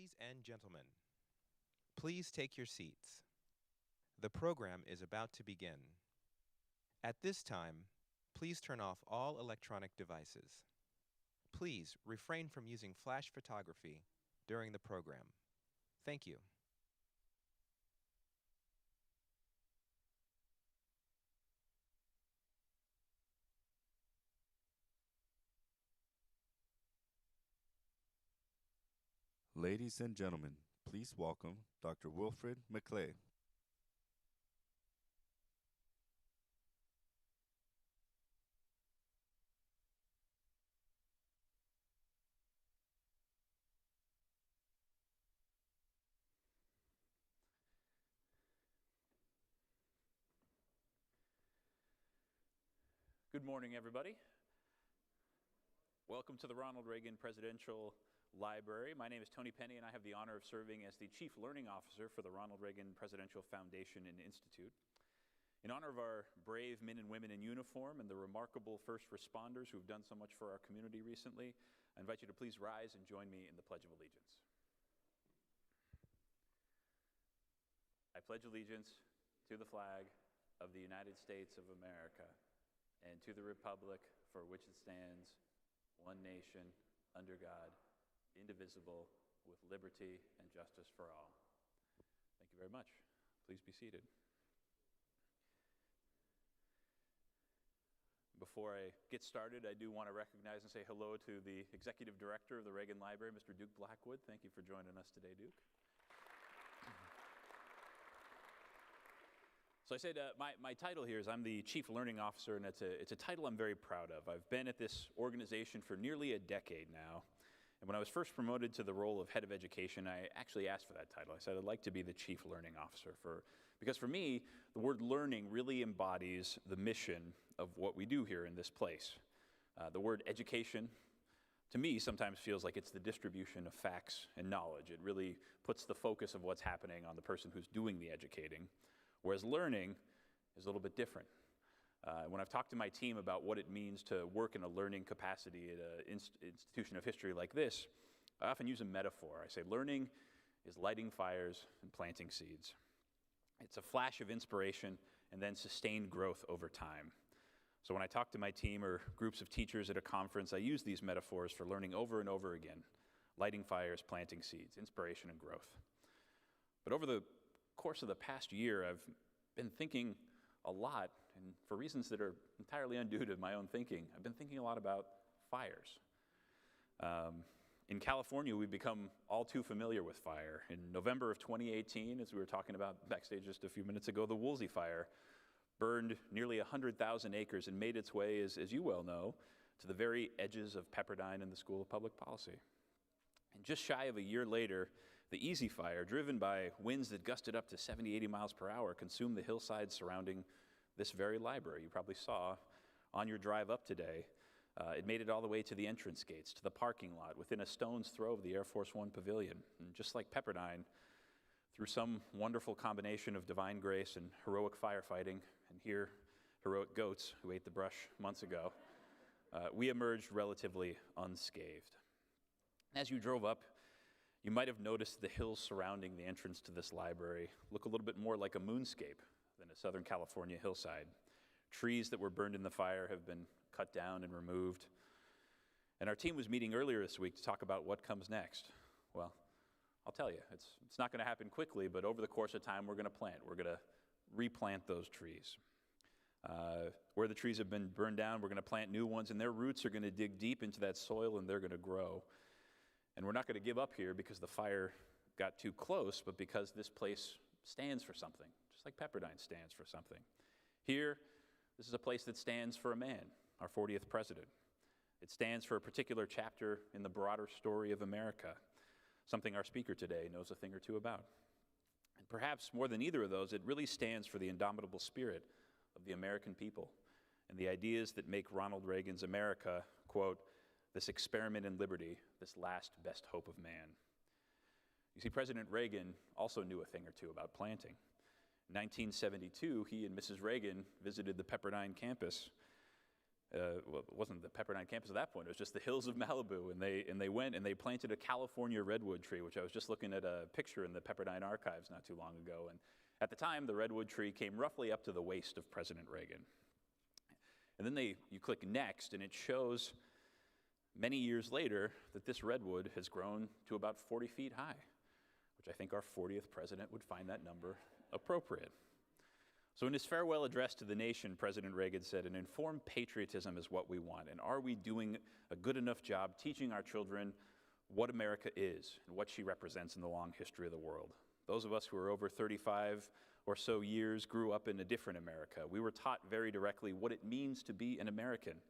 Ladies and gentlemen, please take your seats. The program is about to begin. At this time, please turn off all electronic devices. Please refrain from using flash photography during the program. Thank you. Ladies and gentlemen, please welcome Dr. Wilfred McClay. Good morning, everybody. Welcome to the Ronald Reagan Presidential Library. My name is Tony Penny, and I have the honor of serving as the Chief Learning Officer for the Ronald Reagan Presidential Foundation and Institute. In honor of our brave men and women in uniform and the remarkable first responders who have done so much for our community recently, I invite you to please rise and join me in the Pledge of Allegiance. I pledge allegiance to the flag of the United States of America and to the republic for which it stands, one nation, under God, indivisible, with liberty and justice for all. Thank you very much. Please be seated. Before I get started, I do want to recognize and say hello to the Executive Director of the Reagan Library, Mr. Duke Blackwood. Thank you for joining us today, Duke. So I said my title here is I'm the Chief Learning Officer, and it's a title I'm very proud of. I've been at this organization for nearly a decade now. And when I was first promoted to the role of head of education, I actually asked for that title. I said I'd like to be the Chief Learning Officer because for me, the word learning really embodies the mission of what we do here in this place. The word education, to me, sometimes feels like it's the distribution of facts and knowledge. It really puts the focus of what's happening on the person who's doing the educating, whereas learning is a little bit different. When I've talked to my team about what it means to work in a learning capacity at an institution of history like this, I often use a metaphor. I say learning is lighting fires and planting seeds. It's a flash of inspiration and then sustained growth over time. So when I talk to my team or groups of teachers at a conference, I use these metaphors for learning over and over again. Lighting fires, planting seeds, inspiration and growth. But over the course of the past year, I've been thinking a lot, and for reasons that are entirely undue to my own thinking, I've been thinking a lot about fires. In California, we've become all too familiar with fire. In November of 2018, as we were talking about backstage just a few minutes ago, the Woolsey fire burned nearly 100,000 acres and made its way, as you well know, to the very edges of Pepperdine and the School of Public Policy. And just shy of a year later, the Easy Fire, driven by winds that gusted up to 70, 80 miles per hour, consumed the hillsides surrounding this very library. You probably saw on your drive up today. It made it all the way to the entrance gates, to the parking lot, within a stone's throw of the Air Force One Pavilion. And just like Pepperdine, through some wonderful combination of divine grace and heroic firefighting, and here, heroic goats who ate the brush months ago, we emerged relatively unscathed. As you drove up, you might have noticed the hills surrounding the entrance to this library look a little bit more like a moonscape than a Southern California hillside. Trees that were burned in the fire have been cut down and removed. And our team was meeting earlier this week to talk about what comes next. Well, I'll tell you, it's not going to happen quickly, but over the course of time, we're going to plant. We're going to replant those trees. Where the trees have been burned down, we're going to plant new ones, and their roots are going to dig deep into that soil, and they're going to grow. And we're not going to give up here because the fire got too close, but because this place stands for something, just like Pepperdine stands for something. Here, this is a place that stands for a man, our 40th president. It stands for a particular chapter in the broader story of America, something our speaker today knows a thing or two about. And perhaps more than either of those, it really stands for the indomitable spirit of the American people and the ideas that make Ronald Reagan's America, quote, this experiment in liberty, this last best hope of man. You see, President Reagan also knew a thing or two about planting. In 1972, he and Mrs. Reagan visited the Pepperdine campus. well, it wasn't the Pepperdine campus at that point, it was just the hills of Malibu, and they went and they planted a California redwood tree, which I was just looking at a picture in the Pepperdine archives not too long ago, and at the time, the redwood tree came roughly up to the waist of President Reagan. And then you click next, and it shows many years later that this redwood has grown to about 40 feet high, which I think our 40th president would find that number appropriate. So in his farewell address to the nation, President Reagan said, "An informed patriotism is what we want, and are we doing a good enough job teaching our children what America is and what she represents in the long history of the world?" Those of us who are over 35 or so years grew up in a different America. We were taught very directly what it means to be an American,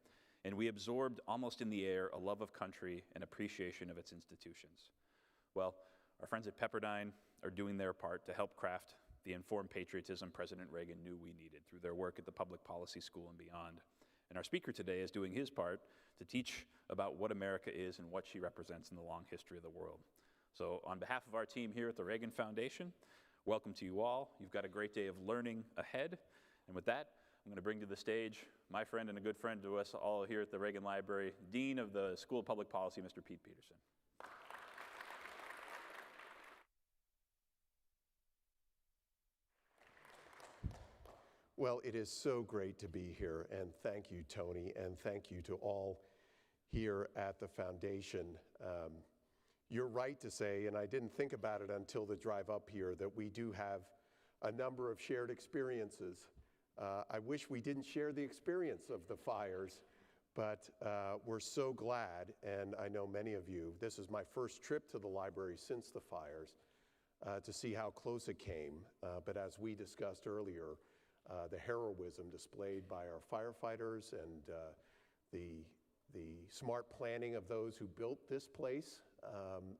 and we absorbed almost in the air a love of country and appreciation of its institutions. Well, our friends at Pepperdine are doing their part to help craft the informed patriotism President Reagan knew we needed through their work at the Public Policy School and beyond. And our speaker today is doing his part to teach about what America is and what she represents in the long history of the world. So on behalf of our team here at the Reagan Foundation, welcome to you all. You've got a great day of learning ahead. And with that, I'm going to bring to the stage my friend and a good friend to us all here at the Reagan Library, Dean of the School of Public Policy, Mr. Pete Peterson. Well, it is so great to be here, and thank you, Tony, and thank you to all here at the Foundation. You're right to say, and I didn't think about it until the drive up here, that we do have a number of shared experiences. I wish we didn't share the experience of the fires, but we're so glad, and I know many of you, this is my first trip to the library since the fires, to see how close it came. But as we discussed earlier, the heroism displayed by our firefighters and the smart planning of those who built this place.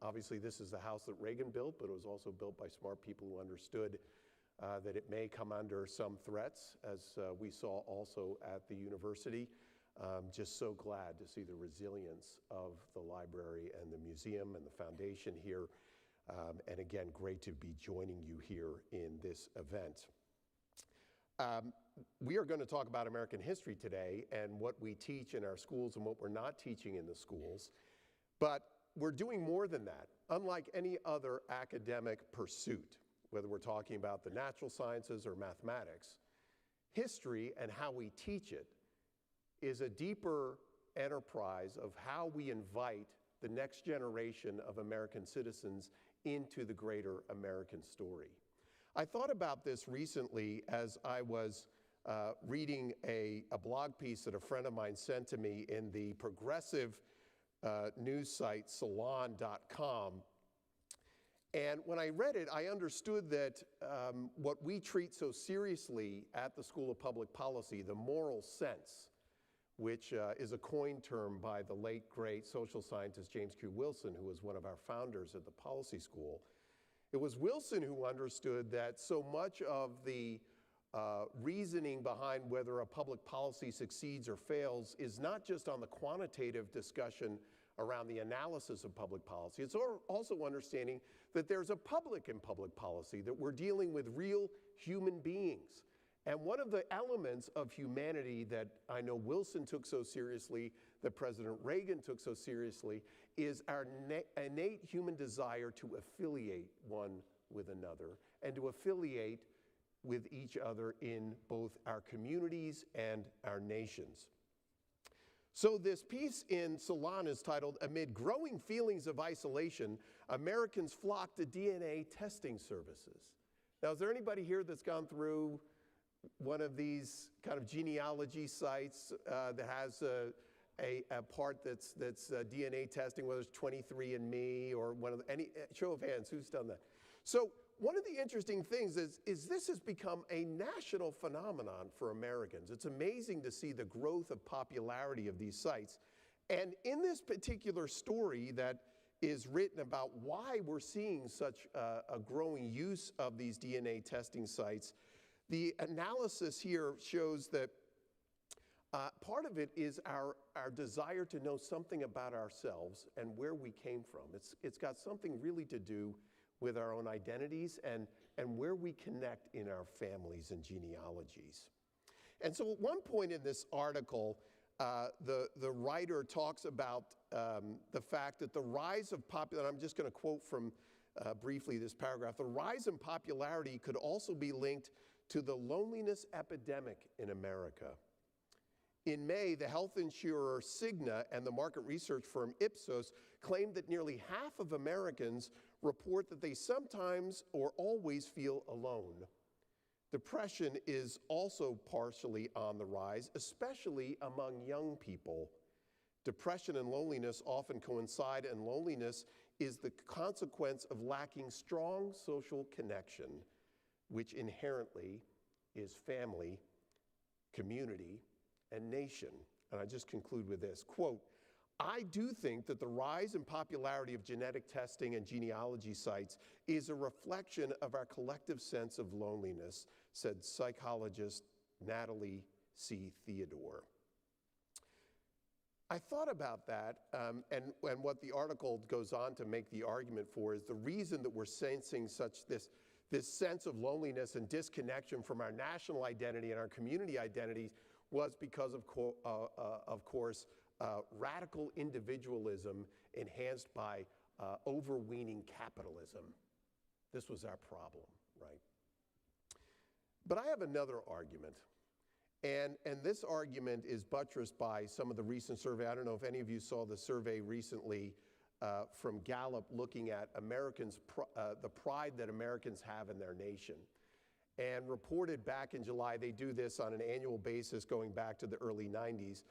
Obviously, this is the house that Reagan built, but it was also built by smart people who understood that it may come under some threats, as we saw also at the university. Just so glad to see the resilience of the library and the museum and the foundation here. And again, great to be joining you here in this event. We are going to talk about American history today and what we teach in our schools and what we're not teaching in the schools. But we're doing more than that. Unlike any other academic pursuit, whether we're talking about the natural sciences or mathematics, history and how we teach it is a deeper enterprise of how we invite the next generation of American citizens into the greater American story. I thought about this recently as I was reading a blog piece that a friend of mine sent to me in the progressive news site salon.com. And when I read it, I understood that what we treat so seriously at the School of Public Policy, the moral sense, which is a coined term by the late, great social scientist James Q. Wilson, who was one of our founders at the Policy School. It was Wilson who understood that so much of the reasoning behind whether a public policy succeeds or fails is not just on the quantitative discussion around the analysis of public policy. It's also understanding that there's a public in public policy, that we're dealing with real human beings. And one of the elements of humanity that I know Wilson took so seriously, that President Reagan took so seriously, is our innate human desire to affiliate one with another and to affiliate with each other in both our communities and our nations. So this piece in Salon is titled, "Amid Growing Feelings of Isolation, Americans Flock to DNA Testing Services." Now, is there anybody here that's gone through one of these kind of genealogy sites that has a part that's DNA testing, whether it's 23andMe or one of any show of hands, who's done that? So one of the interesting things is this has become a national phenomenon for Americans. It's amazing to see the growth of popularity of these sites. And in this particular story that is written about why we're seeing such a growing use of these DNA testing sites, the analysis here shows that part of it is our desire to know something about ourselves and where we came from. It's got something really to do with our own identities and where we connect in our families and genealogies. And so at one point in this article, the writer talks about the fact that the rise of popularity, I'm just going to quote from briefly this paragraph, the rise in popularity could also be linked to the loneliness epidemic in America. In May, the health insurer Cigna and the market research firm Ipsos claimed that nearly half of Americans report that they sometimes or always feel alone. Depression is also partially on the rise, especially among young people. Depression and loneliness often coincide, and loneliness is the consequence of lacking strong social connection, which inherently is family, community, and nation. And I just conclude with this, quote, I do think that the rise in popularity of genetic testing and genealogy sites is a reflection of our collective sense of loneliness, said psychologist Natalie C. Theodore. I thought about that, and what the article goes on to make the argument for is the reason that we're sensing this sense of loneliness and disconnection from our national identity and our community identities was because of course, radical individualism enhanced by overweening capitalism. This was our problem, right? But I have another argument, and this argument is buttressed by some of the recent survey. I don't know if any of you saw the survey recently from Gallup looking at Americans, the pride that Americans have in their nation. And reported back in July, they do this on an annual basis going back to the early 90s.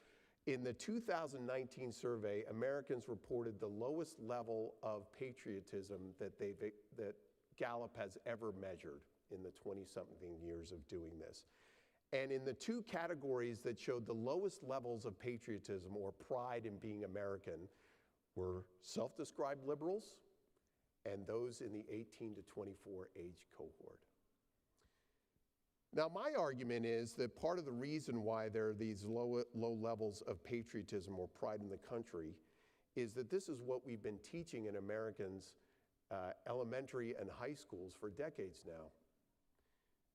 In the 2019 survey, Americans reported the lowest level of patriotism that Gallup has ever measured in the 20-something years of doing this. And in the two categories that showed the lowest levels of patriotism or pride in being American were self-described liberals and those in the 18 to 24 age cohort. Now, my argument is that part of the reason why there are these low levels of patriotism or pride in the country is that this is what we've been teaching in Americans' elementary and high schools for decades now.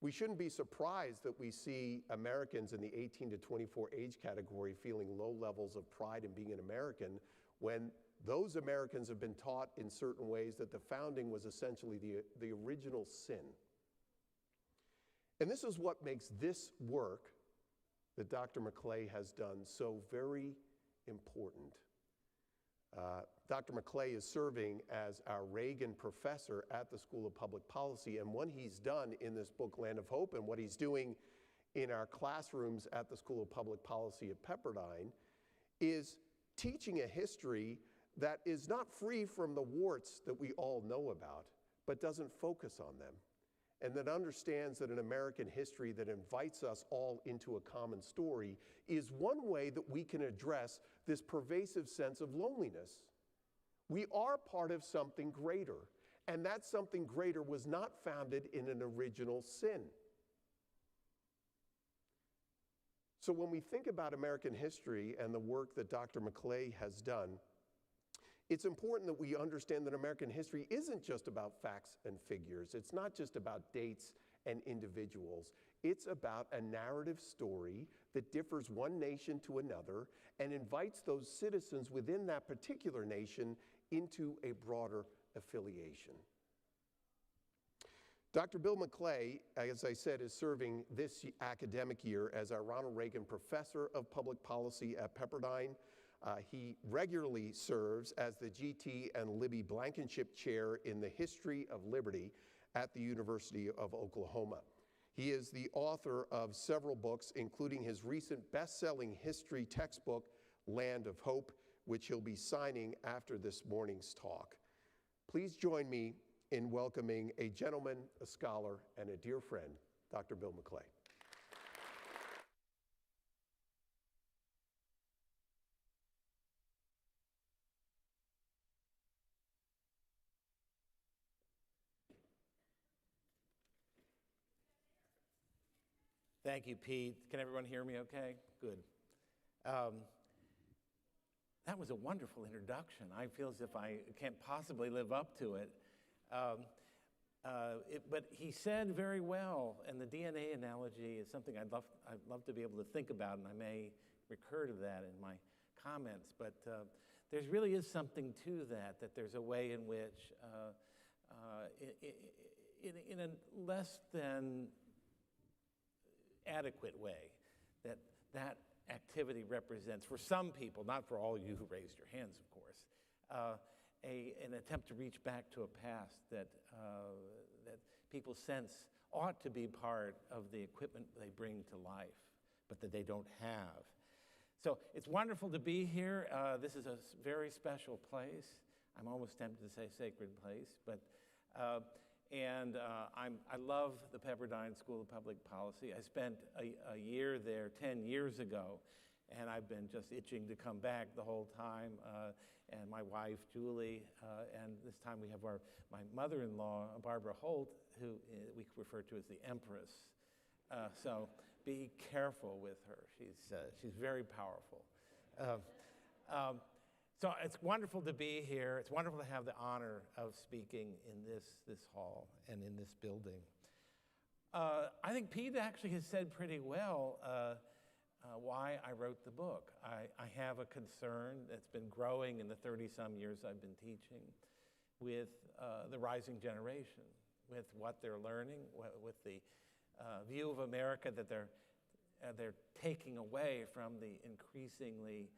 We shouldn't be surprised that we see Americans in the 18 to 24 age category feeling low levels of pride in being an American when those Americans have been taught in certain ways that the founding was essentially the original sin. And this is what makes this work that Dr. McClay has done so very important. Dr. McClay is serving as our Reagan professor at the School of Public Policy, and what he's done in this book, Land of Hope, and what he's doing in our classrooms at the School of Public Policy at Pepperdine is teaching a history that is not free from the warts that we all know about, but doesn't focus on them, and that understands that an American history that invites us all into a common story is one way that we can address this pervasive sense of loneliness. We are part of something greater, and that something greater was not founded in an original sin. So when we think about American history and the work that Dr. McClay has done, it's important that we understand that American history isn't just about facts and figures. It's not just about dates and individuals. It's about a narrative story that differs one nation to another and invites those citizens within that particular nation into a broader affiliation. Dr. Bill McClay, as I said, is serving this academic year as our Ronald Reagan Professor of Public Policy at Pepperdine. He regularly serves as the G.T. and Libby Blankenship Chair in the History of Liberty at the University of Oklahoma. He is the author of several books, including his recent best-selling history textbook, Land of Hope, which he'll be signing after this morning's talk. Please join me in welcoming a gentleman, a scholar, and a dear friend, Dr. Bill McClay. Thank you, Pete. Can everyone hear me okay? Good. That was a wonderful introduction. I feel as if I can't possibly live up to it. But he said very well, and the DNA analogy is something I'd love to be able to think about, and I may recur to that in my comments, but there really is something to that there's a way in which, in a less than adequate way, that activity represents, for some people, not for all you who raised your hands, of course, an attempt to reach back to a past that people sense ought to be part of the equipment they bring to life, but that they don't have. So it's wonderful to be here. This is a very special place. I'm almost tempted to say sacred place, but I love the Pepperdine School of Public Policy. I spent a year there 10 years ago, and I've been just itching to come back the whole time. And my wife, Julie, and this time we have my mother-in-law, Barbara Holt, who we refer to as the Empress. So be careful with her. She's very powerful. So it's wonderful to be here. It's wonderful to have the honor of speaking in this hall and in this building. I think Pete actually has said pretty well why I wrote the book. I have a concern that's been growing in the 30-some years I've been teaching with the rising generation, with what they're learning, with the view of America that they're taking away from the increasingly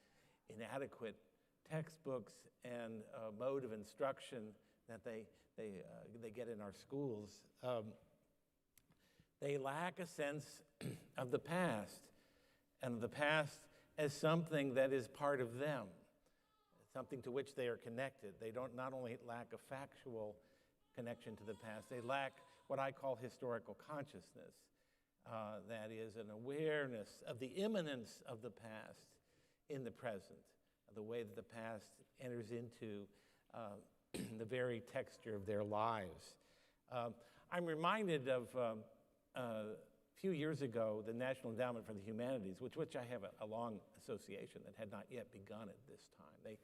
inadequate textbooks and mode of instruction that they get in our schools. They lack a sense of the past, and the past as something that is part of them, something to which they are connected. They don't not only lack a factual connection to the past, they lack what I call historical consciousness. That is an awareness of the immanence of the past in the present, the way that the past enters into the very texture of their lives. I'm reminded of a few years ago, the National Endowment for the Humanities, which I have a long association that had not yet begun at this time.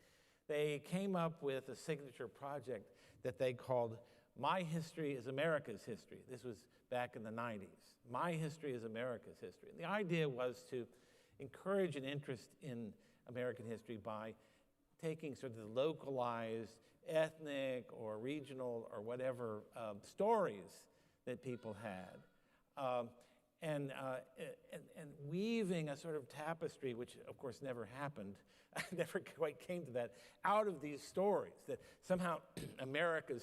They came up with a signature project that they called My History is America's History. This was back in the 90s. My History is America's History. And the idea was to encourage an interest in American history by taking sort of the localized ethnic or regional or whatever stories that people had, and weaving a sort of tapestry, which of course never happened, never quite came to that, out of these stories, that somehow America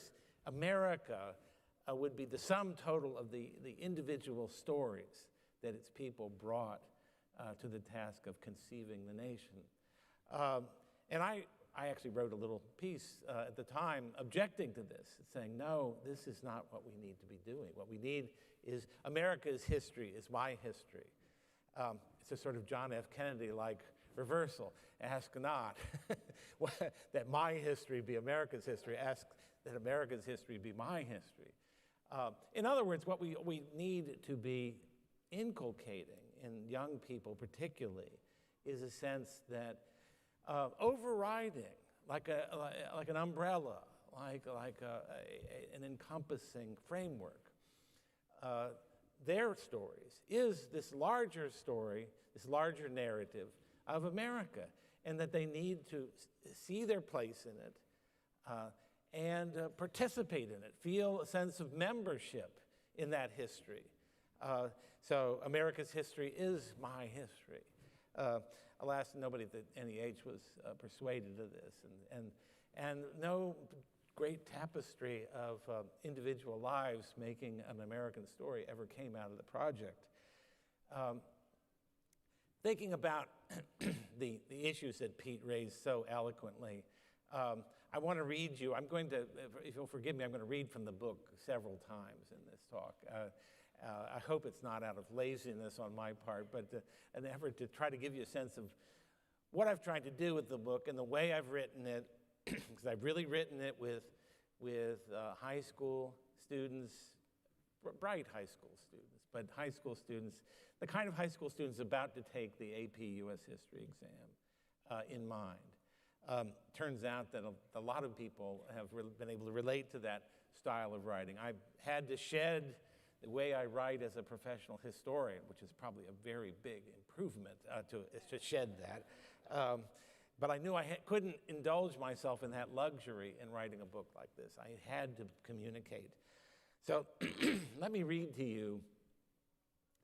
would be the sum total of the individual stories that its people brought to the task of conceiving the nation. And I actually wrote a little piece at the time objecting to this, saying, no, this is not what we need to be doing. What we need is America's history is my history. It's a sort of John F. Kennedy-like reversal. Ask not that my history be America's history. Ask that America's history be my history. In other words, what we need to be inculcating in young people particularly is a sense that overriding, like an umbrella, like an encompassing framework, their stories is this larger story, this larger narrative of America, and that they need to see their place in it and participate in it, feel a sense of membership in that history. So America's history is my history. Alas, nobody at any age was persuaded of this, and no great tapestry of individual lives making an American story ever came out of the project. Thinking about the issues that Pete raised so eloquently, I want to read you, if you'll forgive me, I'm going to read from the book several times in this talk. I hope it's not out of laziness on my part, but an effort to try to give you a sense of what I've tried to do with the book and the way I've written it, because I've really written it with high school students, bright high school students, but high school students, the kind of high school students about to take the AP US History exam in mind. Turns out that a lot of people have been able to relate to that style of writing. I've had to shed the way I write as a professional historian, which is probably a very big improvement to shed that. But I knew I couldn't indulge myself in that luxury in writing a book like this. I had to communicate. So let me read to you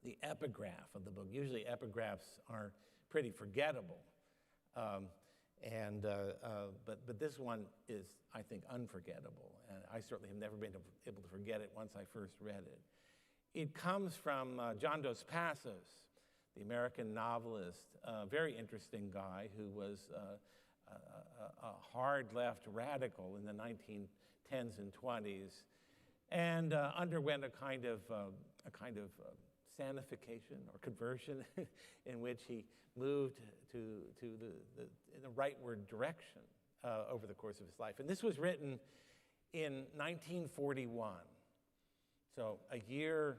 the epigraph of the book. Usually epigraphs are pretty forgettable. But this one is, I think, unforgettable. And I certainly have never been able to forget it once I first read it. It comes from John Dos Passos, the American novelist, a very interesting guy who was a hard left radical in the 1910s and 20s, and underwent a kind of sanification or conversion in which he moved in the rightward direction over the course of his life. And this was written in 1941. So a year,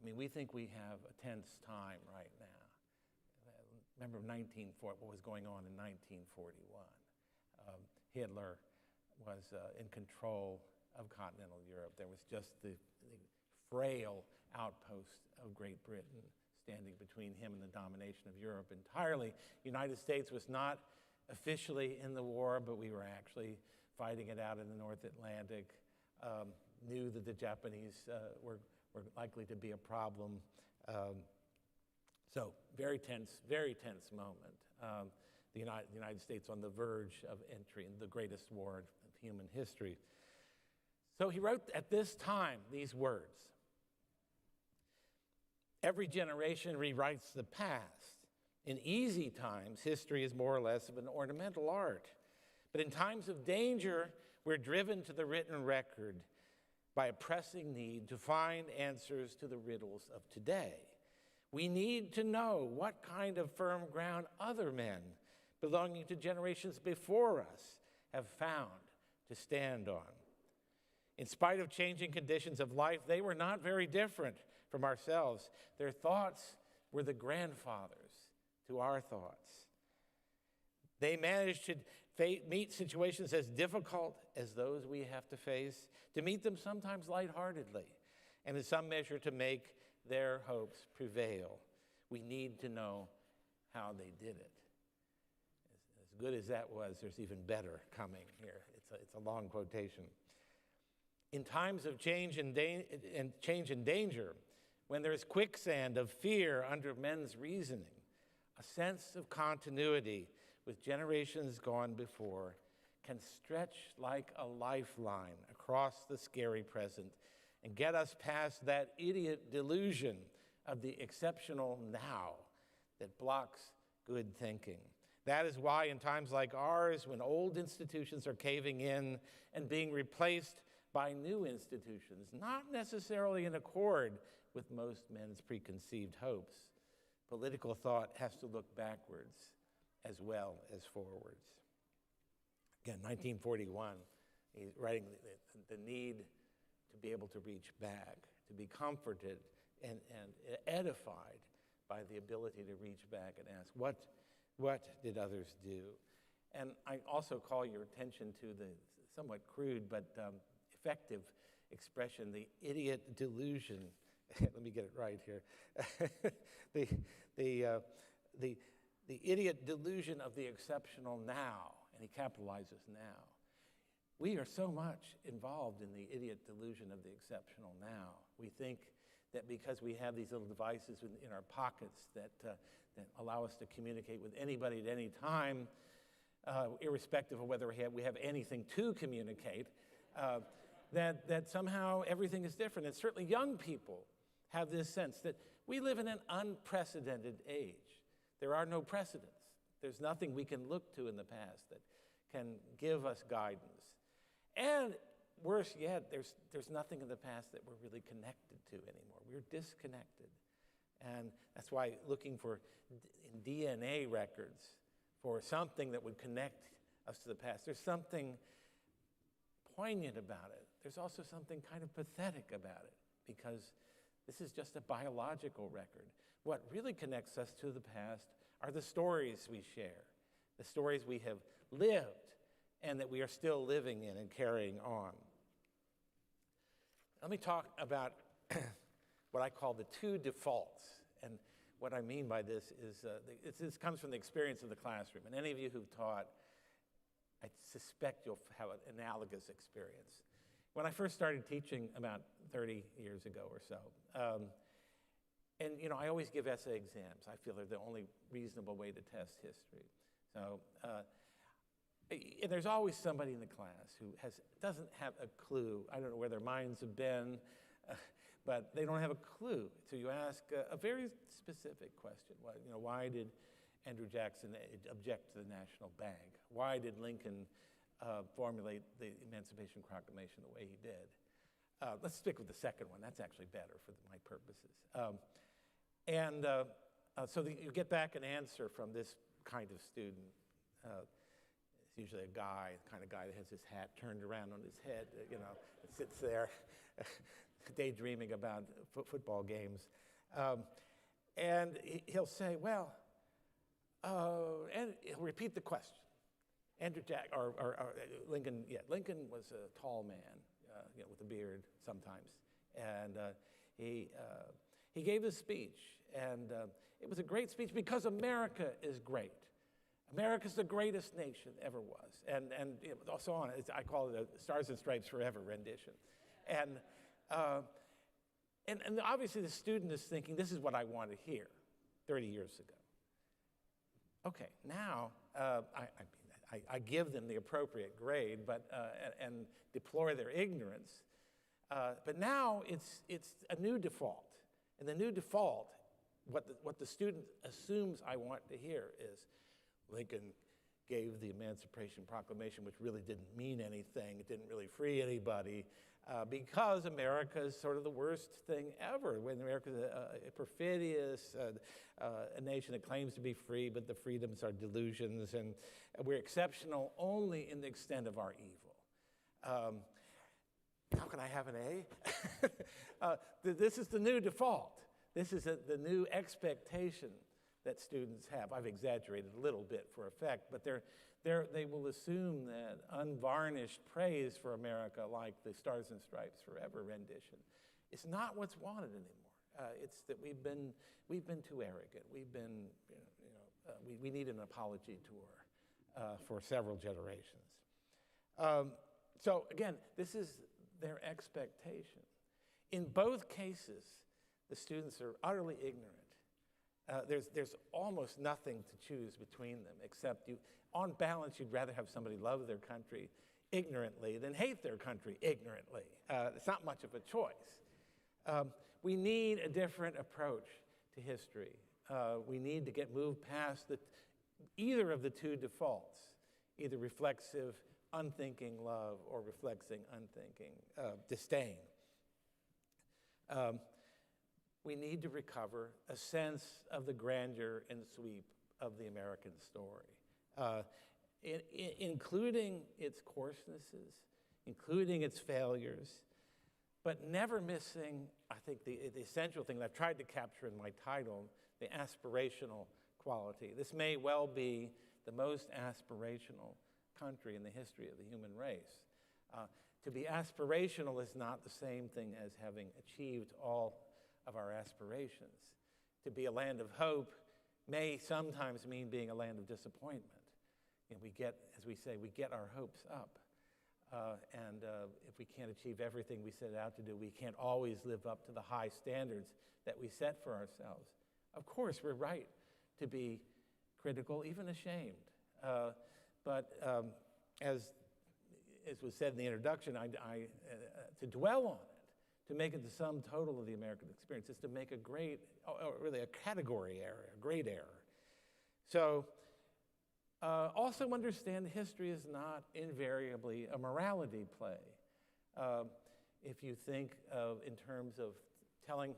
I mean, we think we have a tense time right now. Remember what was going on in 1941. Hitler was in control of continental Europe. There was just the frail outpost of Great Britain standing between him and the domination of Europe entirely. The United States was not officially in the war, but we were actually fighting it out in the North Atlantic, knew that the Japanese were likely to be a problem. So very tense moment. The United States on the verge of entry in the greatest war of human history. So he wrote at this time these words: "Every generation rewrites the past. In easy times, history is more or less of an ornamental art. But in times of danger, we're driven to the written record by a pressing need to find answers to the riddles of today. We need to know what kind of firm ground other men belonging to generations before us have found to stand on. In spite of changing conditions of life, they were not very different from ourselves. Their thoughts were the grandfathers to our thoughts. They managed to meet situations as difficult as those we have to face, to meet them sometimes lightheartedly, and in some measure to make their hopes prevail. We need to know how they did it." As good as that was, there's even better coming here. It's a long quotation. "In times of change and danger, when there is quicksand of fear under men's reasoning, a sense of continuity with generations gone before can stretch like a lifeline across the scary present and get us past that idiot delusion of the exceptional now that blocks good thinking. That is why in times like ours, when old institutions are caving in and being replaced by new institutions, not necessarily in accord with most men's preconceived hopes, political thought has to look backwards as well as forwards." Again, 1941, he's writing the need to be able to reach back, to be comforted and edified by the ability to reach back and ask, what did others do? And I also call your attention to the somewhat crude but effective expression, the idiot delusion. Let me get it right here. the idiot delusion of the exceptional now, and he capitalizes now. We are so much involved in the idiot delusion of the exceptional now. We think that because we have these little devices in our pockets that allow us to communicate with anybody at any time, irrespective of whether we have anything to communicate, that somehow everything is different. And certainly young people have this sense that we live in an unprecedented age. There are no precedents. There's nothing we can look to in the past that can give us guidance. And worse yet, there's nothing in the past that we're really connected to anymore. We're disconnected. And that's why looking for DNA records for something that would connect us to the past, there's something poignant about it. There's also something kind of pathetic about it, because this is just a biological record. What really connects us to the past are the stories we share, the stories we have lived and that we are still living in and carrying on. Let me talk about what I call the two defaults. And what I mean by this is, this comes from the experience of the classroom. And any of you who've taught, I suspect you'll have an analogous experience. When I first started teaching about 30 years ago or so, and I always give essay exams. I feel they're the only reasonable way to test history. So, and there's always somebody in the class who doesn't have a clue. I don't know where their minds have been, but they don't have a clue. So you ask a very specific question. Why did Andrew Jackson object to the National Bank? Why did Lincoln formulate the Emancipation Proclamation the way he did? Let's stick with the second one. That's actually better for my purposes. So you get back an answer from this kind of student. It's usually a guy, the kind of guy that has his hat turned around on his head, and sits there daydreaming about football games. And he'll say, and he'll repeat the question. Lincoln was a tall man, with a beard sometimes. And he gave this speech, and it was a great speech because America is great. America's the greatest nation ever was, and so on. I call it a Stars and Stripes Forever rendition, and obviously the student is thinking, this is what I want to hear 30 years ago. Okay, now I give them the appropriate grade, and deplore their ignorance. But now it's a new default, and the new default, what the student assumes I want to hear is, Lincoln gave the Emancipation Proclamation, which really didn't mean anything. It didn't really free anybody, because America is sort of the worst thing ever. When America's a perfidious, a nation that claims to be free, but the freedoms are delusions, and we're exceptional only in the extent of our evil. How can I have an A? This is the new default. This is the new expectation that students have. I've exaggerated a little bit for effect, but they will assume that unvarnished praise for America, like the Stars and Stripes Forever rendition, is not what's wanted anymore. It's that we've been too arrogant. We need an apology tour for several generations. So again, this is their expectation. In both cases, the students are utterly ignorant. There's almost nothing to choose between them, except on balance, you'd rather have somebody love their country ignorantly than hate their country ignorantly. It's not much of a choice. We need a different approach to history. We need to moved past either of the two defaults, either reflexive, unthinking love or reflexive, unthinking disdain. We need to recover a sense of the grandeur and sweep of the American story, including its coarsenesses, including its failures, but never missing, I think, the essential thing that I've tried to capture in my title, the aspirational quality. This may well be the most aspirational country in the history of the human race. To be aspirational is not the same thing as having achieved all of our aspirations. To be a land of hope may sometimes mean being a land of disappointment. We get, as we say, we get our hopes up. And if we can't achieve everything we set out to do, we can't always live up to the high standards that we set for ourselves. Of course, we're right to be critical, even ashamed. But as was said in the introduction, to dwell on it, to make it the sum total of the American experience, is to make a great, really a category error, a great error. So also understand history is not invariably a morality play. If you think of, in terms of telling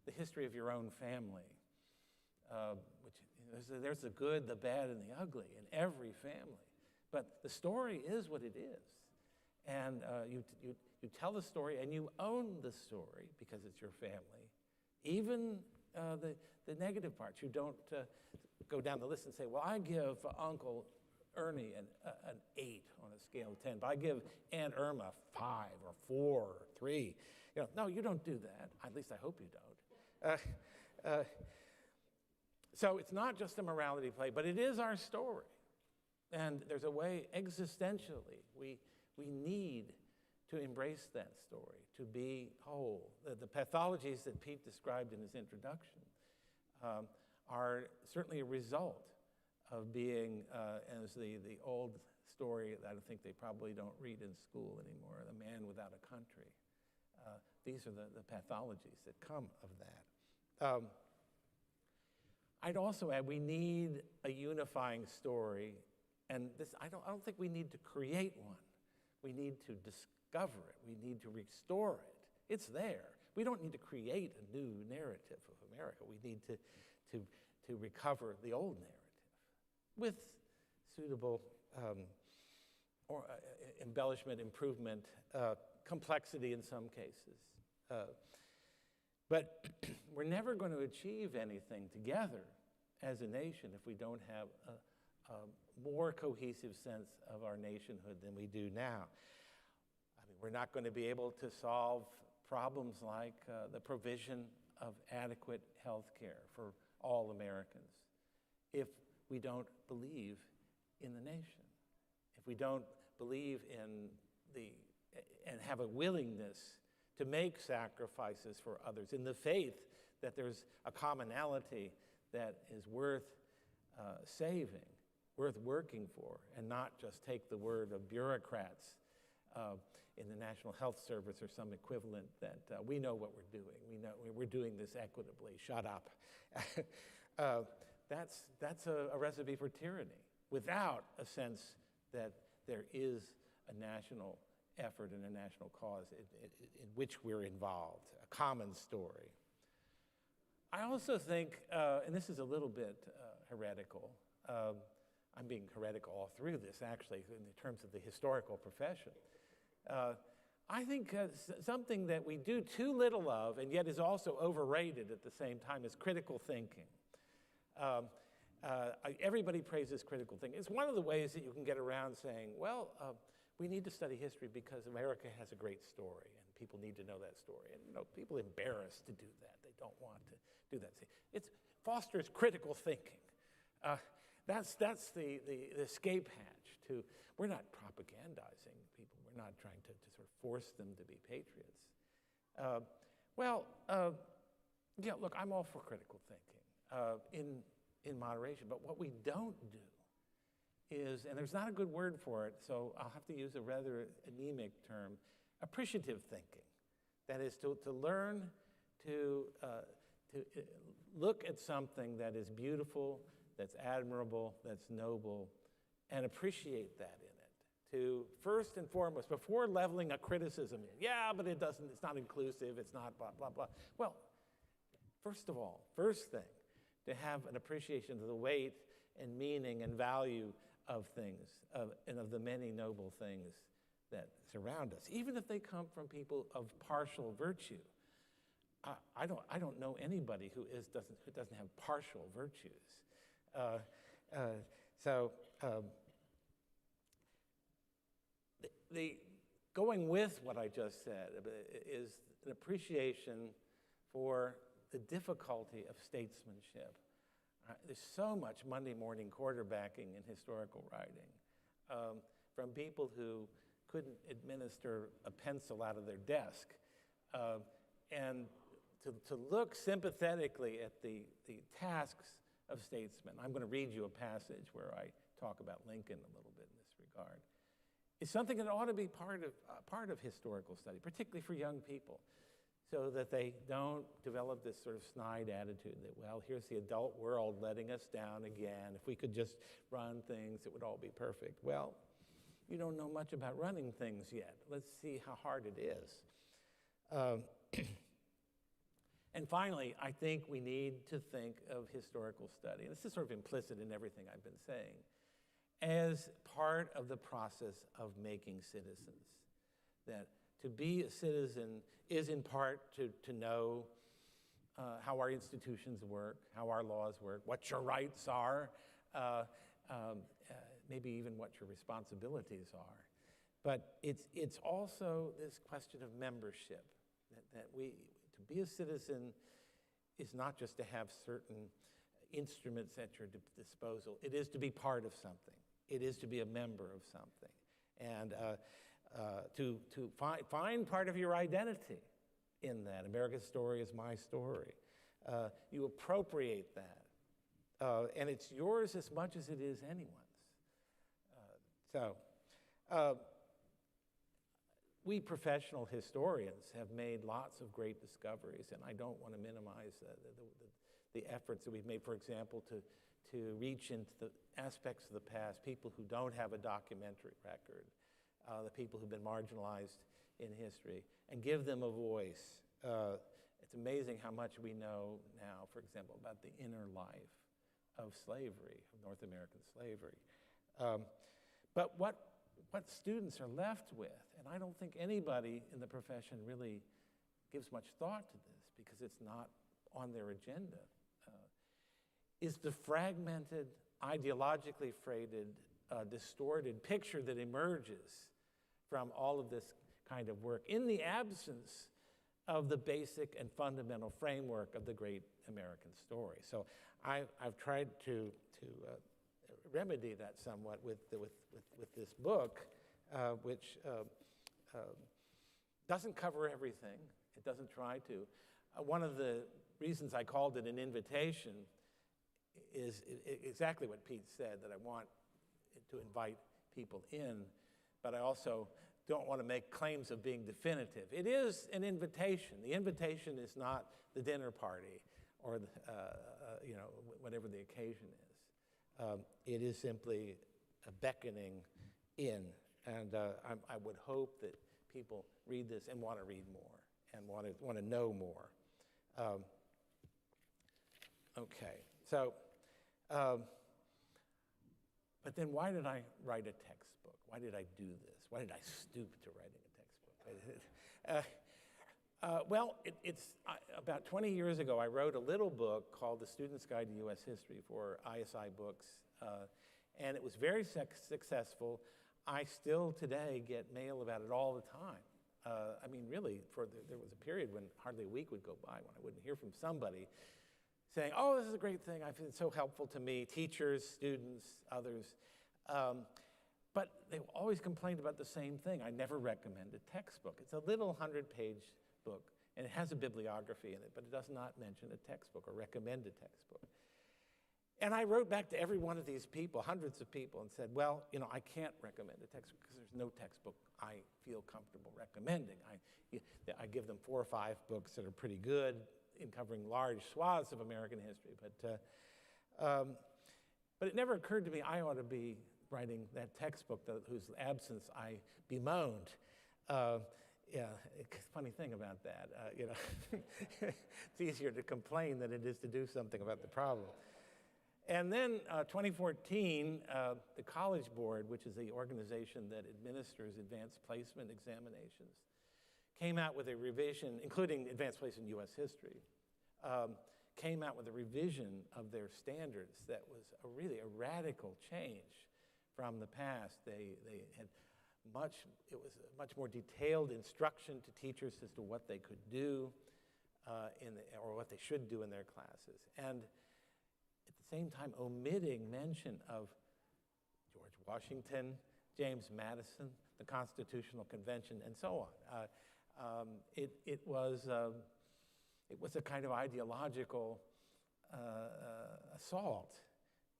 the history of your own family, which there's the good, the bad, and the ugly in every family. But the story is what it is. And you tell the story, and you own the story because it's your family. Even the negative parts. You don't go down the list and say, well, I give Uncle Ernie an 8 on a scale of 10, but I give Aunt Irma 5 or 4 or 3. No, you don't do that. At least I hope you don't. So it's not just a morality play, but it is our story. And there's a way existentially we need to embrace that story, to be whole. The pathologies that Pete described in his introduction are certainly a result of being, as the old story that I think they probably don't read in school anymore, the man without a country. These are the pathologies that come of that. I'd also add we need a unifying story, and this I don't think we need to create one. We need to discover it. We need to restore it. It's there. We don't need to create a new narrative of America. We need to recover the old narrative with suitable embellishment, improvement, complexity in some cases. But we're never going to achieve anything together as a nation if we don't have a more cohesive sense of our nationhood than we do now. I mean, we're not going to be able to solve problems like the provision of adequate health care for all Americans if we don't believe in the nation, if we don't believe and have a willingness to make sacrifices for others, in the faith that there's a commonality that is worth saving, worth working for, and not just take the word of bureaucrats in the National Health Service or some equivalent that we know what we're doing. We know we're doing this equitably. Shut up. That's a recipe for tyranny without a sense that there is a national effort and a national cause in which we're involved, a common story. I also think, and this is a little bit heretical, I'm being heretical all through this actually in terms of the historical profession. I think something that we do too little of and yet is also overrated at the same time is critical thinking. Everybody praises critical thinking. It's one of the ways that you can get around saying, well, we need to study history because America has a great story and people need to know that story. And people are embarrassed to do that. They don't want to do that. It fosters critical thinking. That's the escape hatch to, we're not propagandizing people. We're not trying to sort of force them to be patriots. Yeah, look, I'm all for critical thinking in moderation, but what we don't do is, and there's not a good word for it, so I'll have to use a rather anemic term, appreciative thinking. That is to learn to look at something that is beautiful, that's admirable, that's noble, and appreciate that in it. To first and foremost, before leveling a criticism, yeah, but it's not inclusive, it's not blah, blah, blah. Well, first of all, first thing, to have an appreciation of the weight and meaning and value of things, and of the many noble things that surround us, even if they come from people of partial virtue. I don't know anybody who doesn't have partial virtues. The going with what I just said is an appreciation for the difficulty of statesmanship. There's so much Monday morning quarterbacking in historical writing from people who couldn't administer a pencil out of their desk. And to look sympathetically at the tasks of statesmen. I'm going to read you a passage where I talk about Lincoln a little bit in this regard. It's something that ought to be part of historical study, particularly for young people, so that they don't develop this sort of snide attitude that, well, here's the adult world letting us down again. If we could just run things, it would all be perfect. Well, you don't know much about running things yet. Let's see how hard it is. And finally, I think we need to think of historical study, and this is sort of implicit in everything I've been saying, as part of the process of making citizens. That to be a citizen is in part to know how our institutions work, how our laws work, what your rights are, maybe even what your responsibilities are. But it's also this question of membership, that to be a citizen is not just to have certain instruments at your disposal. It is to be part of something. It is to be a member of something. And to find part of your identity in that. America's story is my story. You appropriate that. And it's yours as much as it is anyone's. We professional historians have made lots of great discoveries, and I don't want to minimize the efforts that we've made, for example, to reach into the aspects of the past, people who don't have a documentary record, the people who've been marginalized in history, and give them a voice. It's amazing how much we know now, for example, about the inner life of slavery, of North American slavery. But what students are left with, and I don't think anybody in the profession really gives much thought to this because it's not on their agenda, is the fragmented, ideologically freighted, distorted picture that emerges from all of this kind of work in the absence of the basic and fundamental framework of the great American story. So I've tried to remedy that somewhat with this book, which doesn't cover everything. It doesn't try to. One of the reasons I called it an invitation is exactly what Pete said, that I want to invite people in, but I also don't want to make claims of being definitive. It is an invitation. The invitation is not the dinner party or whatever the occasion is. It is simply a beckoning in, and I would hope that people read this and want to read more and want to know more. Okay, so, but then why did I write a textbook? Why did I do this? Why did I stoop to writing a textbook? Well, it's about 20 years ago, I wrote a little book called The Student's Guide to U.S. History for ISI Books, and it was very successful. I still today get mail about it all the time. I mean, really, there was a period when hardly a week would go by when I wouldn't hear from somebody saying, oh, this is a great thing. I've been so helpful to me, teachers, students, others. But they always complained about the same thing. I never recommend a textbook. It's a little 100-page book, and it has a bibliography in it, but it does not mention a textbook or recommend a textbook. And I wrote back to every one of these people, hundreds of people, and said, well, I can't recommend a textbook because there's no textbook I feel comfortable recommending. I give them 4 or 5 books that are pretty good in covering large swaths of American history, but it never occurred to me I ought to be writing that textbook whose absence I bemoaned. Funny thing about that, it's easier to complain than it is to do something about the problem. And then 2014, the College Board, which is the organization that administers advanced placement examinations, came out with a revision, including advanced placement in U.S. history, came out with a revision of their standards that was really a radical change from the past. They had it was a much more detailed instruction to teachers as to what they could do or what they should do in their classes. And at the same time, omitting mention of George Washington, James Madison, the Constitutional Convention, and so on. It was a kind of ideological assault,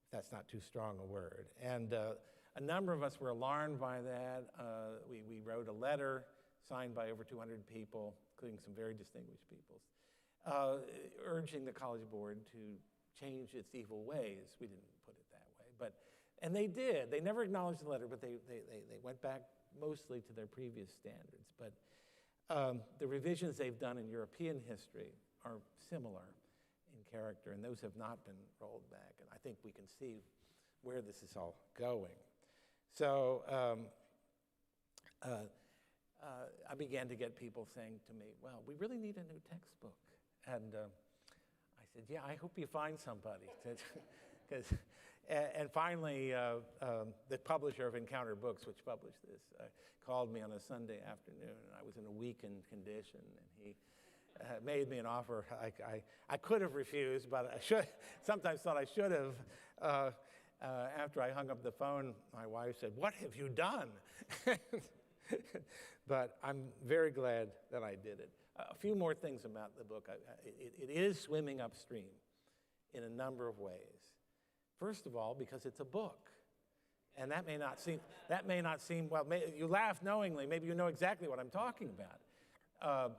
if that's not too strong a word. And a number of us were alarmed by that. We wrote a letter signed by over 200 people, including some very distinguished people, urging the College Board to change its evil ways. We didn't put it that way, and they did. They never acknowledged the letter, but they went back mostly to their previous standards. But the revisions they've done in European history are similar in character, and those have not been rolled back. And I think we can see where this is all going. So I began to get people saying to me, well, we really need a new textbook. And I said, yeah, I hope you find somebody. Because And finally, the publisher of Encounter Books, which published this, called me on a Sunday afternoon, and I was in a weakened condition, and he made me an offer I could have refused, but I sometimes thought I should have. After I hung up the phone, my wife said, "What have you done?" But I'm very glad that I did it. A few more things about the book. It is swimming upstream in a number of ways. First of all, because it's a book. And that may not seem, well, you laugh knowingly, maybe you know exactly what I'm talking about.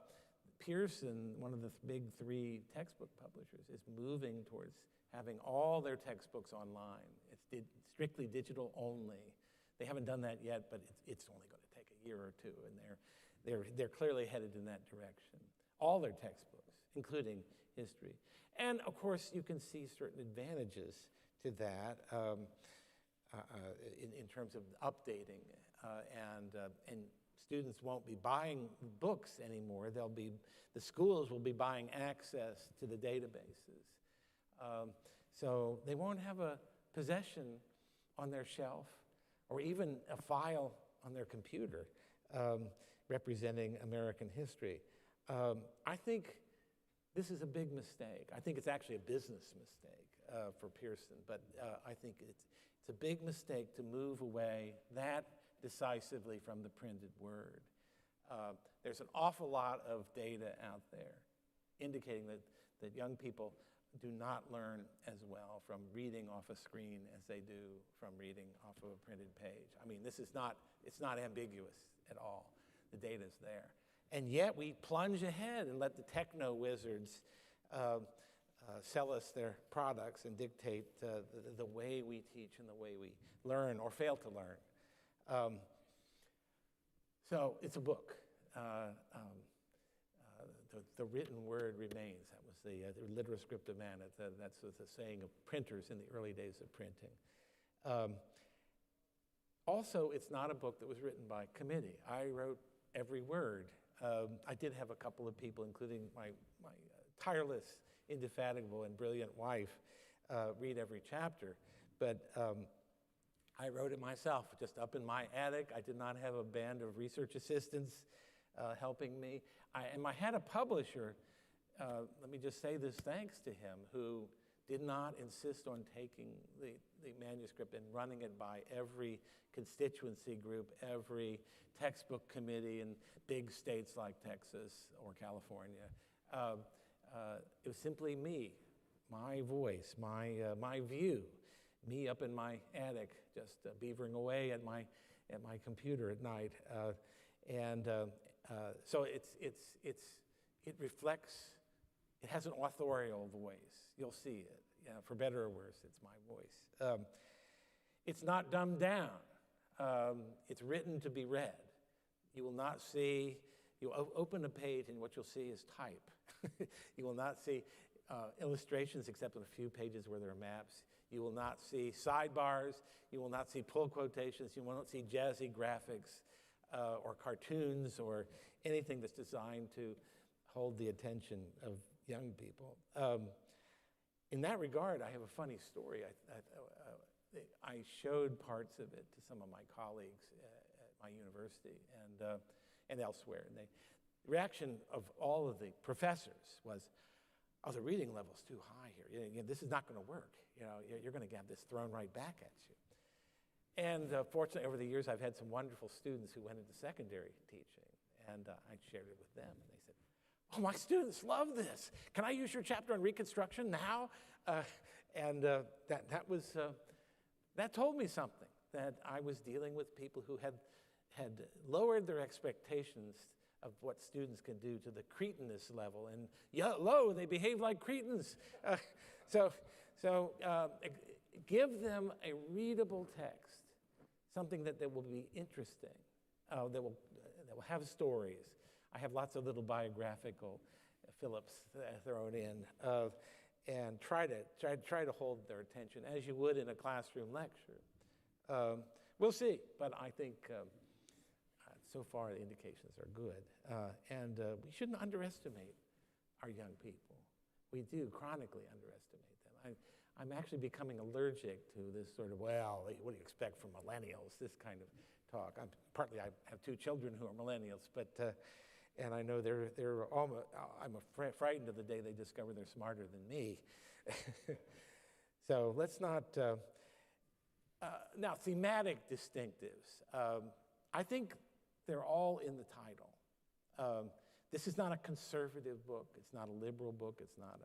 Pearson, one of the big three textbook publishers, is moving towards having all their textbooks online. It's strictly digital only. They haven't done that yet, but it's only going to take a year or two, and they're clearly headed in that direction. All their textbooks, including history. And of course, you can see certain advantages to that in terms of updating, and students won't be buying books anymore. The schools will be buying access to the databases. So they won't have a possession on their shelf or even a file on their computer representing American history. I think this is a big mistake. I think it's actually a business mistake for Pearson, but I think it's a big mistake to move away that decisively from the printed word. There's an awful lot of data out there indicating that young people do not learn as well from reading off a screen as they do from reading off of a printed page. I mean, it's not ambiguous at all. The data's there. And yet we plunge ahead and let the techno wizards sell us their products and dictate the way we teach and the way we learn or fail to learn. So it's a book. The written word remains. That was the litera scripta manit. That's the saying of printers in the early days of printing. Also, it's not a book that was written by committee. I wrote every word. I did have a couple of people, including my tireless, indefatigable, and brilliant wife, read every chapter. But I wrote it myself, just up in my attic. I did not have a band of research assistants helping me. I had a publisher, let me just say this thanks to him, who did not insist on taking the manuscript and running it by every constituency group, every textbook committee in big states like Texas or California. It was simply me, my voice, my view, me up in my attic, just beavering away at my computer at night, so it reflects. It has an authorial voice. You'll see it. For better or worse, it's my voice. It's not dumbed down. It's written to be read. You will not see. You open a page, and what you'll see is type. You will not see illustrations except on a few pages where there are maps. You will not see sidebars. You will not see pull quotations. You will not see jazzy graphics or cartoons or anything that's designed to hold the attention of young people. In that regard, I have a funny story. I showed parts of it to some of my colleagues at my university and elsewhere. And the reaction of all of the professors was, "Oh, the reading level's too high here. This is not going to work. You're going to have this thrown right back at you." And fortunately, over the years, I've had some wonderful students who went into secondary teaching, and I shared it with them, and they said, "Oh, my students love this. Can I use your chapter on Reconstruction now?" That told me something, that I was dealing with people who had lowered their expectations of what students can do to the cretinous level, and lo, they behave like cretins. So give them a readable text, something that will be interesting, that will have stories. I have lots of little biographical Phillips thrown in, and try to hold their attention as you would in a classroom lecture. We'll see, but I think so far the indications are good, and we shouldn't underestimate our young people. We do chronically underestimate them. I'm actually becoming allergic to this sort of, well, what do you expect from millennials, this kind of talk. Partly I have 2 children who are millennials, but and I know they're almost, I'm frightened of the day they discover they're smarter than me. So let's not, now thematic distinctives. I think they're all in the title. This is not a conservative book. It's not a liberal book. It's not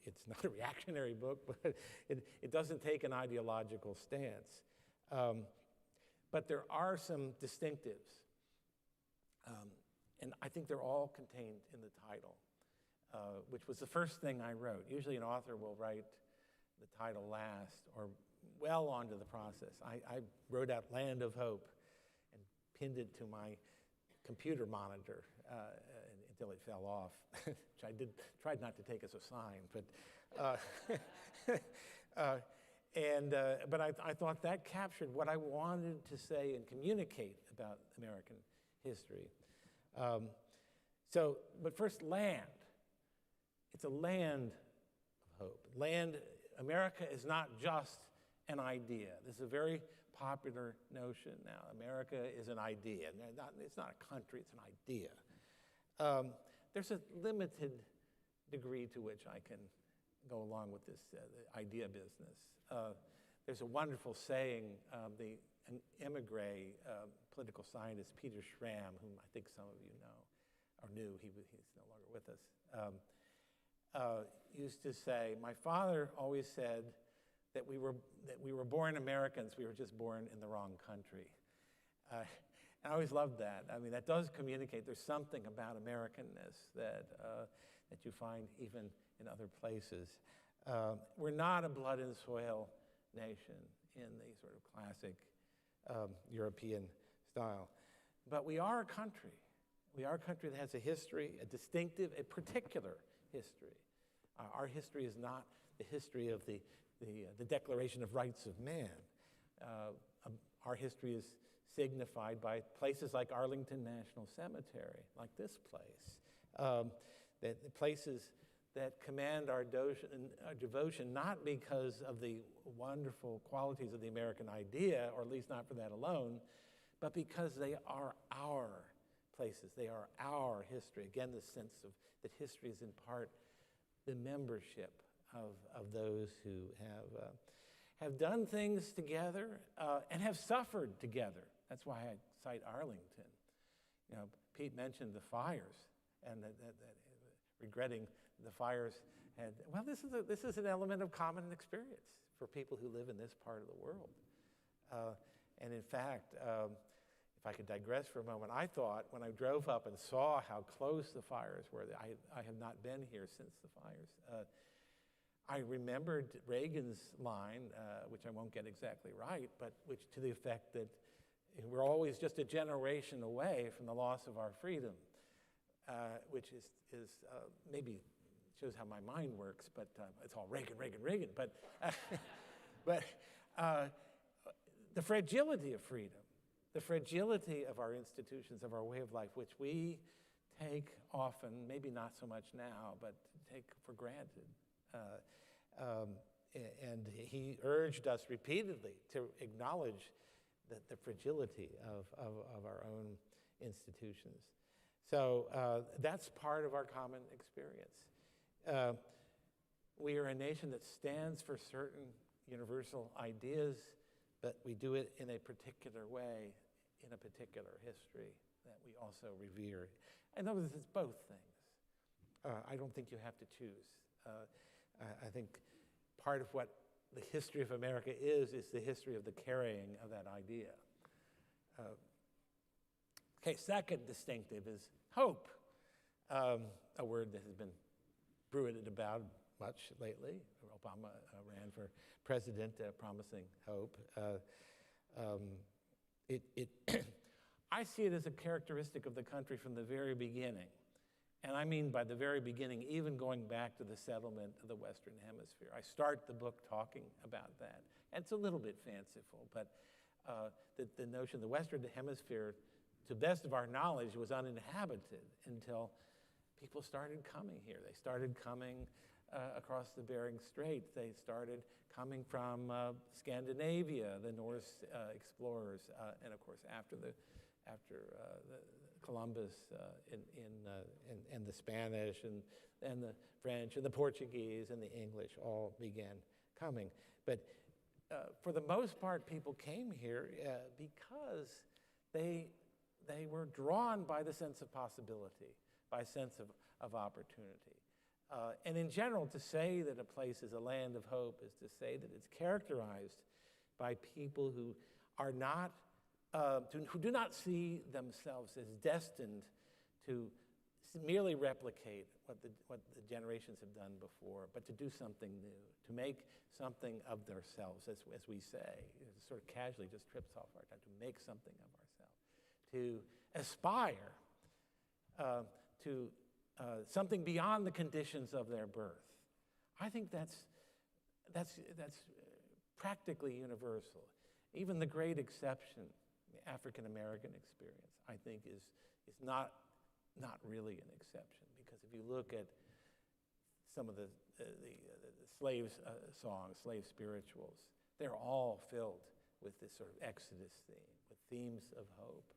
it's not a reactionary book, but it doesn't take an ideological stance. But there are some distinctives. And I think they're all contained in the title, which was the first thing I wrote. Usually an author will write the title last or well onto the process. I wrote out Land of Hope and pinned it to my computer monitor until it fell off, which I tried not to take as a sign. But I thought that captured what I wanted to say and communicate about American history. But first, land. It's a land of hope. Land, America is not just an idea. This is a very popular notion now. America is an idea. It's not a country, it's an idea. There's a limited degree to which I can go along with this idea business. There's a wonderful saying, an emigre political scientist, Peter Schramm, whom I think some of you know, or knew, he's no longer with us, used to say, my father always said that we were born Americans, we were just born in the wrong country. I always loved that. I mean, that does communicate. There's something about Americanness that you find even in other places. We're not a blood and soil nation in the sort of classic European style. But we are a country. We are a country that has a history, a distinctive, a particular history. Our history is not the history of the Declaration of Rights of Man. Our history is signified by places like Arlington National Cemetery, like this place, that places that command our devotion, not because of the wonderful qualities of the American idea, or at least not for that alone, but because they are our places. They are our history. Again, the sense of that history is in part the membership of those who have done things together and have suffered together. That's why I cite Arlington. You know, Pete mentioned the fires and that regretting the fires had. Well, this is an element of common experience for people who live in this part of the world. And in fact, if I could digress for a moment, I thought when I drove up and saw how close the fires were, I have not been here since the fires. I remembered Reagan's line, which I won't get exactly right, but which to the effect that we're always just a generation away from the loss of our freedom, which is maybe shows how my mind works, but it's all Reagan, Reagan, Reagan. But the fragility of freedom, the fragility of our institutions, of our way of life, which we take often, maybe not so much now, but take for granted. And he urged us repeatedly to acknowledge the fragility of our own institutions. So that's part of our common experience. We are a nation that stands for certain universal ideas, but we do it in a particular way, in a particular history that we also revere. In other words, it's both things. I don't think you have to choose. I think part of what the history of America is the history of the carrying of that idea. Okay, second distinctive is hope, a word that has been bruited about much lately. Obama ran for president promising hope. I see it as a characteristic of the country from the very beginning. And I mean by the very beginning, even going back to the settlement of the Western Hemisphere. I start the book talking about that. And it's a little bit fanciful, but the notion of the Western Hemisphere, to the best of our knowledge, was uninhabited until people started coming here. They started coming across the Bering Strait. They started coming from Scandinavia, the Norse explorers, and of course after Columbus and the Spanish and the French and the Portuguese and the English all began coming. But for the most part, people came here because they were drawn by the sense of possibility, by a sense of opportunity. And in general, to say that a place is a land of hope is to say that it's characterized by people who are not, who do not see themselves as destined to merely replicate what the generations have done before, but to do something new, to make something of themselves, as we say. It sort of casually just trips off our tongue, to make something of ourselves, to aspire to something beyond the conditions of their birth. I think that's practically universal. Even the great exception, the African American experience, I think is not really an exception, because if you look at some of the slave songs, slave spirituals, they're all filled with this sort of Exodus theme, with themes of hope,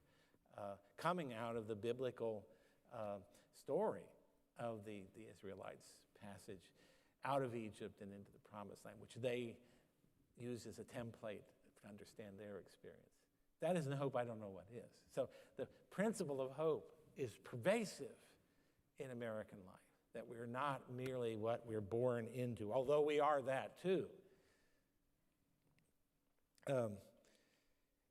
coming out of the biblical story of the Israelites' passage out of Egypt and into the Promised Land, which they use as a template to understand their experience. If that isn't hope, I don't know what is. So the principle of hope is pervasive in American life, that we're not merely what we're born into, although we are that too.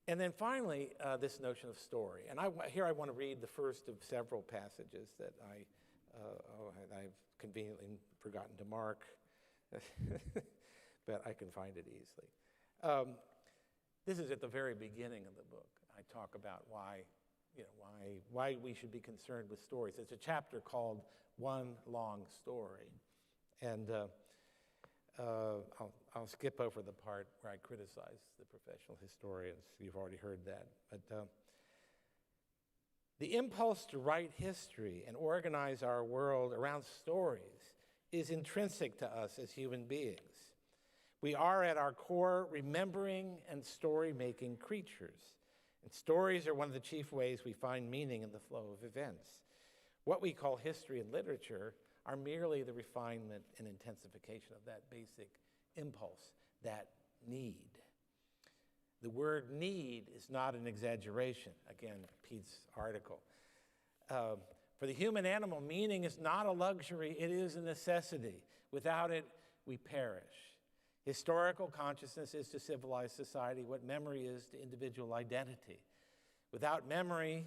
And then finally, this notion of story. And here I want to read the first of several passages that I've conveniently forgotten to mark, but I can find it easily. This is at the very beginning of the book. I talk about why we should be concerned with stories. It's a chapter called One Long Story. And I'll skip over the part where I criticize the professional historians. You've already heard that. But the impulse to write history and organize our world around stories is intrinsic to us as human beings. We are at our core remembering and story-making creatures. And stories are one of the chief ways we find meaning in the flow of events. What we call history and literature are merely the refinement and intensification of that basic impulse, that need. The word need is not an exaggeration. Again, Pete's article. For the human animal, meaning is not a luxury, it is a necessity. Without it, we perish. Historical consciousness is to civilized society what memory is to individual identity. Without memory,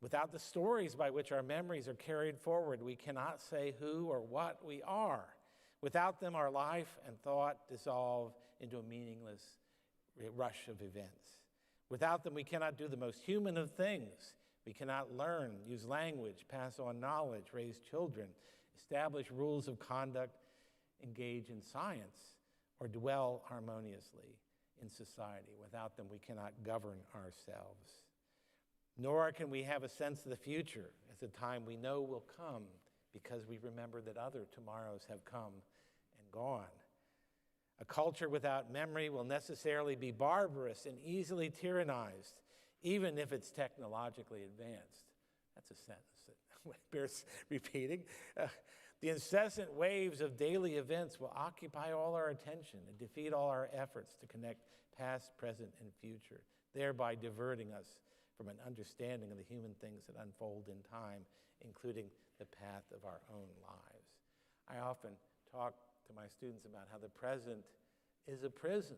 without the stories by which our memories are carried forward, we cannot say who or what we are. Without them, our life and thought dissolve into a meaningless rush of events. Without them, we cannot do the most human of things. We cannot learn, use language, pass on knowledge, raise children, establish rules of conduct, engage in science, or dwell harmoniously in society. Without them, we cannot govern ourselves. Nor can we have a sense of the future as a time we know will come, because we remember that other tomorrows have come and gone. A culture without memory will necessarily be barbarous and easily tyrannized, even if it's technologically advanced. That's a sentence that bears repeating. The incessant waves of daily events will occupy all our attention and defeat all our efforts to connect past, present, and future, thereby diverting us from an understanding of the human things that unfold in time, including the path of our own lives. I often talk to my students about how the present is a prison.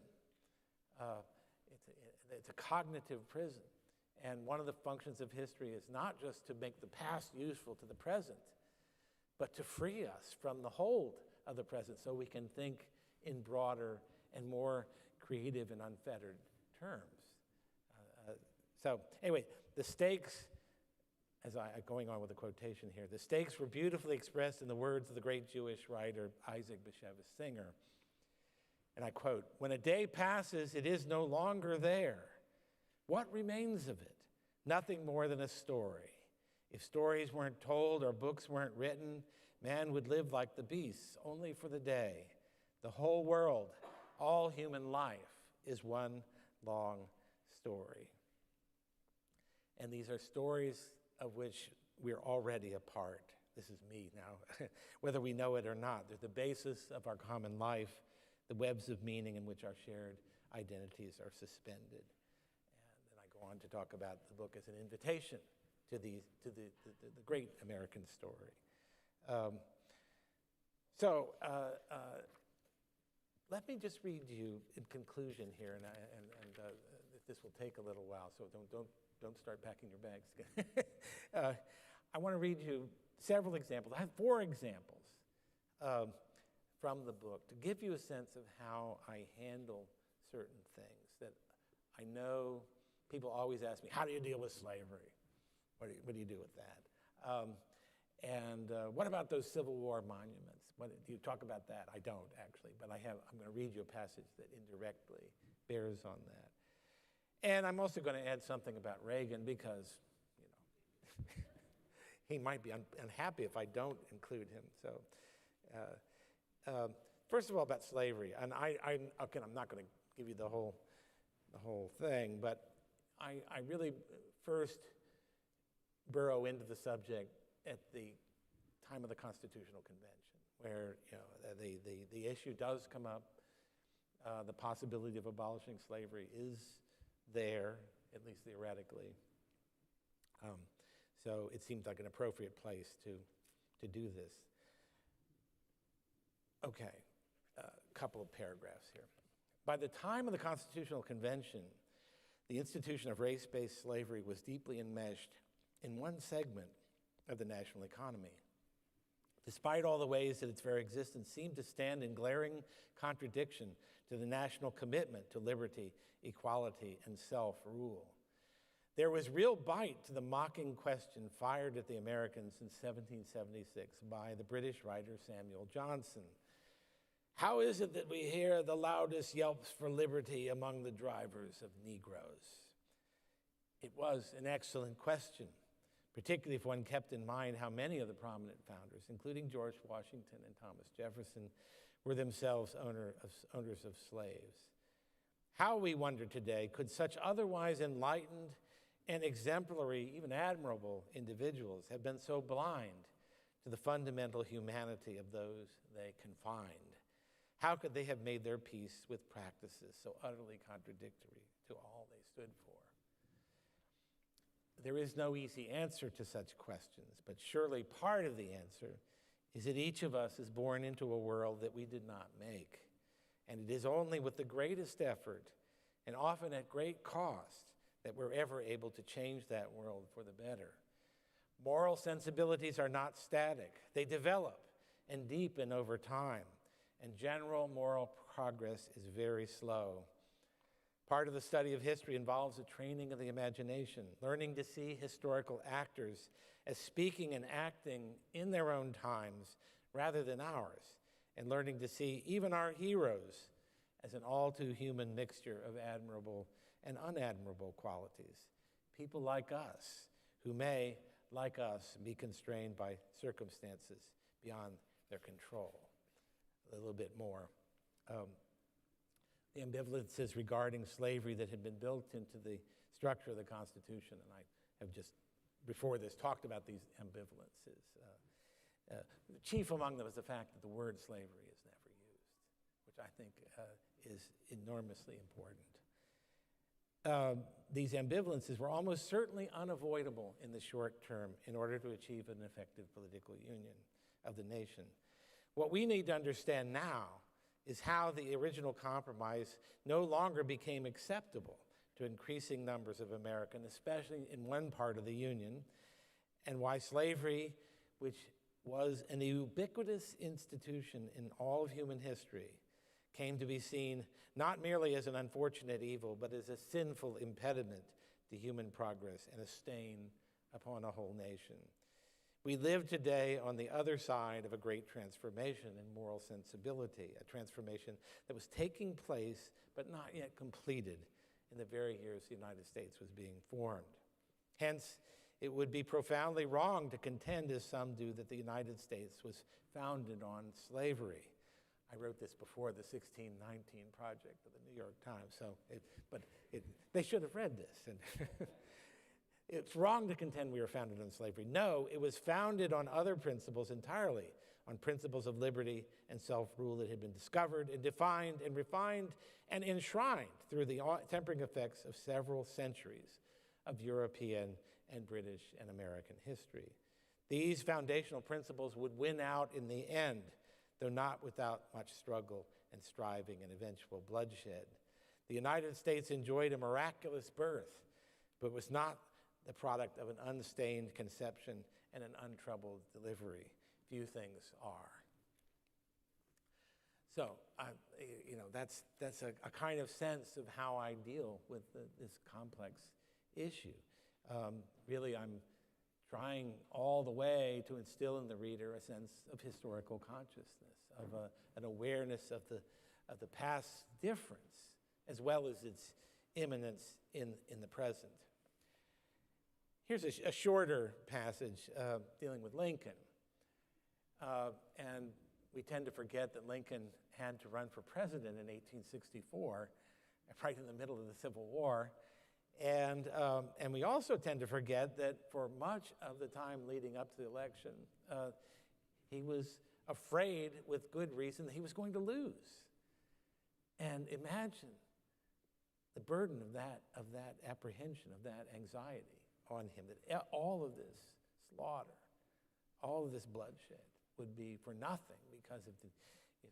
It's a cognitive prison. And one of the functions of history is not just to make the past useful to the present, but to free us from the hold of the present so we can think in broader and more creative and unfettered terms. So anyway, the stakes, as I'm going on with the quotation here, the stakes were beautifully expressed in the words of the great Jewish writer Isaac Bashevis Singer. And I quote, "When a day passes, it is no longer there. What remains of it? Nothing more than a story. If stories weren't told or books weren't written, man would live like the beasts, only for the day. The whole world, all human life, is one long story. And these are stories of which we're already a part. This is me now, whether we know it or not. They're the basis of our common life, the webs of meaning in which our shared identities are suspended. And then I go on to talk about the book as an invitation to the great American story. Let me just read you in conclusion here, and this will take a little while, so don't start packing your bags. I want to read you several examples. I have 4 examples from the book to give you a sense of how I handle certain things that I know people always ask me, how do you deal with slavery? What do you do with that? What about those Civil War monuments? Do you talk about that? I don't, actually, but I'm going to read you a passage that indirectly bears on that. And I'm also going to add something about Reagan because, he might be unhappy if I don't include him. So, first of all, about slavery, and I'm not going to give you the whole thing, but I really first burrow into the subject at the time of the Constitutional Convention, where the issue does come up. The possibility of abolishing slavery is there, at least theoretically. So it seemed like an appropriate place to do this. Okay, a couple of paragraphs here. By the time of the Constitutional Convention, the institution of race-based slavery was deeply enmeshed in one segment of the national economy. Despite all the ways that its very existence seemed to stand in glaring contradiction to the national commitment to liberty, equality, and self-rule. There was real bite to the mocking question fired at the Americans in 1776 by the British writer Samuel Johnson. How is it that we hear the loudest yelps for liberty among the drivers of Negroes? It was an excellent question, particularly if one kept in mind how many of the prominent founders, including George Washington and Thomas Jefferson, were themselves owners of slaves. How, we wonder today, could such otherwise enlightened and exemplary, even admirable individuals have been so blind to the fundamental humanity of those they confined? How could they have made their peace with practices so utterly contradictory to all they stood for? There is no easy answer to such questions, but surely part of the answer is that each of us is born into a world that we did not make. And it is only with the greatest effort, and often at great cost, that we're ever able to change that world for the better. Moral sensibilities are not static. They develop and deepen over time, and general moral progress is very slow. Part of the study of history involves a training of the imagination, learning to see historical actors as speaking and acting in their own times rather than ours, and learning to see even our heroes as an all-too-human mixture of admirable and unadmirable qualities. People like us, who may, like us, be constrained by circumstances beyond their control. A little bit more. The ambivalences regarding slavery that had been built into the structure of the Constitution, and I have just, before this, talked about these ambivalences. Chief among them is the fact that the word slavery is never used, which I think is enormously important. These ambivalences were almost certainly unavoidable in the short term in order to achieve an effective political union of the nation. What we need to understand now is how the original compromise no longer became acceptable to increasing numbers of Americans, especially in one part of the Union, and why slavery, which was an ubiquitous institution in all of human history, came to be seen not merely as an unfortunate evil, but as a sinful impediment to human progress and a stain upon a whole nation. We live today on the other side of a great transformation in moral sensibility, a transformation that was taking place but not yet completed in the very years the United States was being formed. Hence, it would be profoundly wrong to contend, as some do, that the United States was founded on slavery. I wrote this before the 1619 Project of the New York Times, they should have read this. And it's wrong to contend we were founded on slavery. No, it was founded on other principles entirely, on principles of liberty and self-rule that had been discovered and defined and refined and enshrined through the tempering effects of several centuries of European and British and American history. These foundational principles would win out in the end, though not without much struggle and striving and eventual bloodshed. The United States enjoyed a miraculous birth, but was not the product of an unstained conception and an untroubled delivery. Few things are. So, that's a kind of sense of how I deal with this complex issue. Really, I'm trying all the way to instill in the reader a sense of historical consciousness, of an awareness of the past's difference, as well as its immanence in the present. Here's a shorter passage dealing with Lincoln. And we tend to forget that Lincoln had to run for president in 1864, right in the middle of the Civil War. And we also tend to forget that for much of the time leading up to the election, he was afraid, with good reason, that he was going to lose. And imagine the burden of that apprehension, of that anxiety on him, that all of this slaughter, all of this bloodshed would be for nothing, because if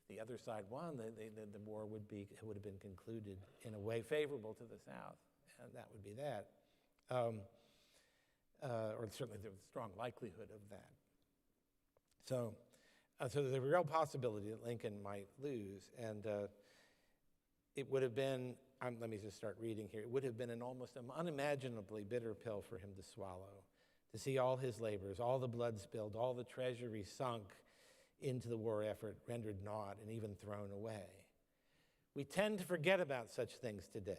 the other side won, the war would have been concluded in a way favorable to the South, and that would be that, or certainly there was a strong likelihood of that. So there's a real possibility that Lincoln might lose, and it would have been, let me just start reading here, it would have been an almost unimaginably bitter pill for him to swallow, to see all his labors, all the blood spilled, all the treasury sunk into the war effort, rendered naught and even thrown away. We tend to forget about such things today.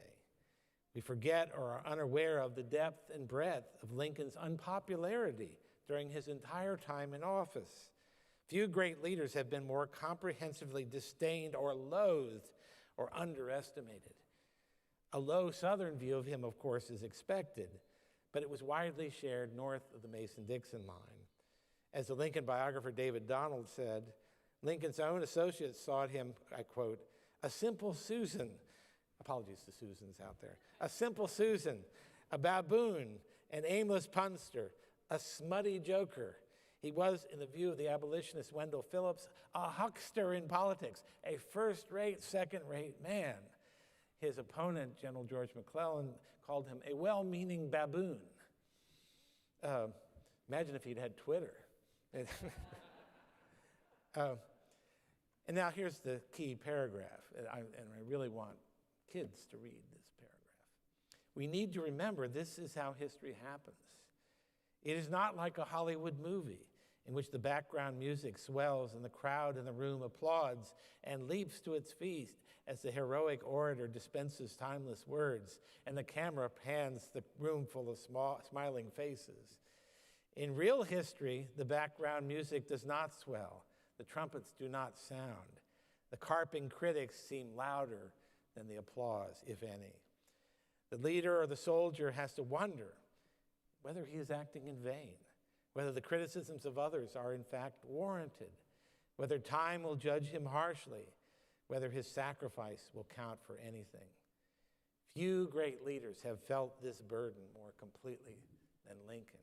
We forget or are unaware of the depth and breadth of Lincoln's unpopularity during his entire time in office. Few great leaders have been more comprehensively disdained or loathed or underestimated. A low Southern view of him, of course, is expected, but it was widely shared north of the Mason-Dixon line. As the Lincoln biographer David Donald said, Lincoln's own associates thought him, I quote, a simple Susan, apologies to Susans out there, a simple Susan, a baboon, an aimless punster, a smutty joker. He was, in the view of the abolitionist Wendell Phillips, a huckster in politics, a first-rate, second-rate man. His opponent, General George McClellan, called him a well-meaning baboon. Imagine if he'd had Twitter. And now here's the key paragraph, and I really want kids to read this paragraph. We need to remember this is how history happens. It is not like a Hollywood movie in which the background music swells and the crowd in the room applauds and leaps to its feet as the heroic orator dispenses timeless words and the camera pans the room full of smiling faces. In real history, the background music does not swell. The trumpets do not sound. The carping critics seem louder than the applause, if any. The leader or the soldier has to wonder whether he is acting in vain, whether the criticisms of others are in fact warranted, whether time will judge him harshly, whether his sacrifice will count for anything. Few great leaders have felt this burden more completely than Lincoln.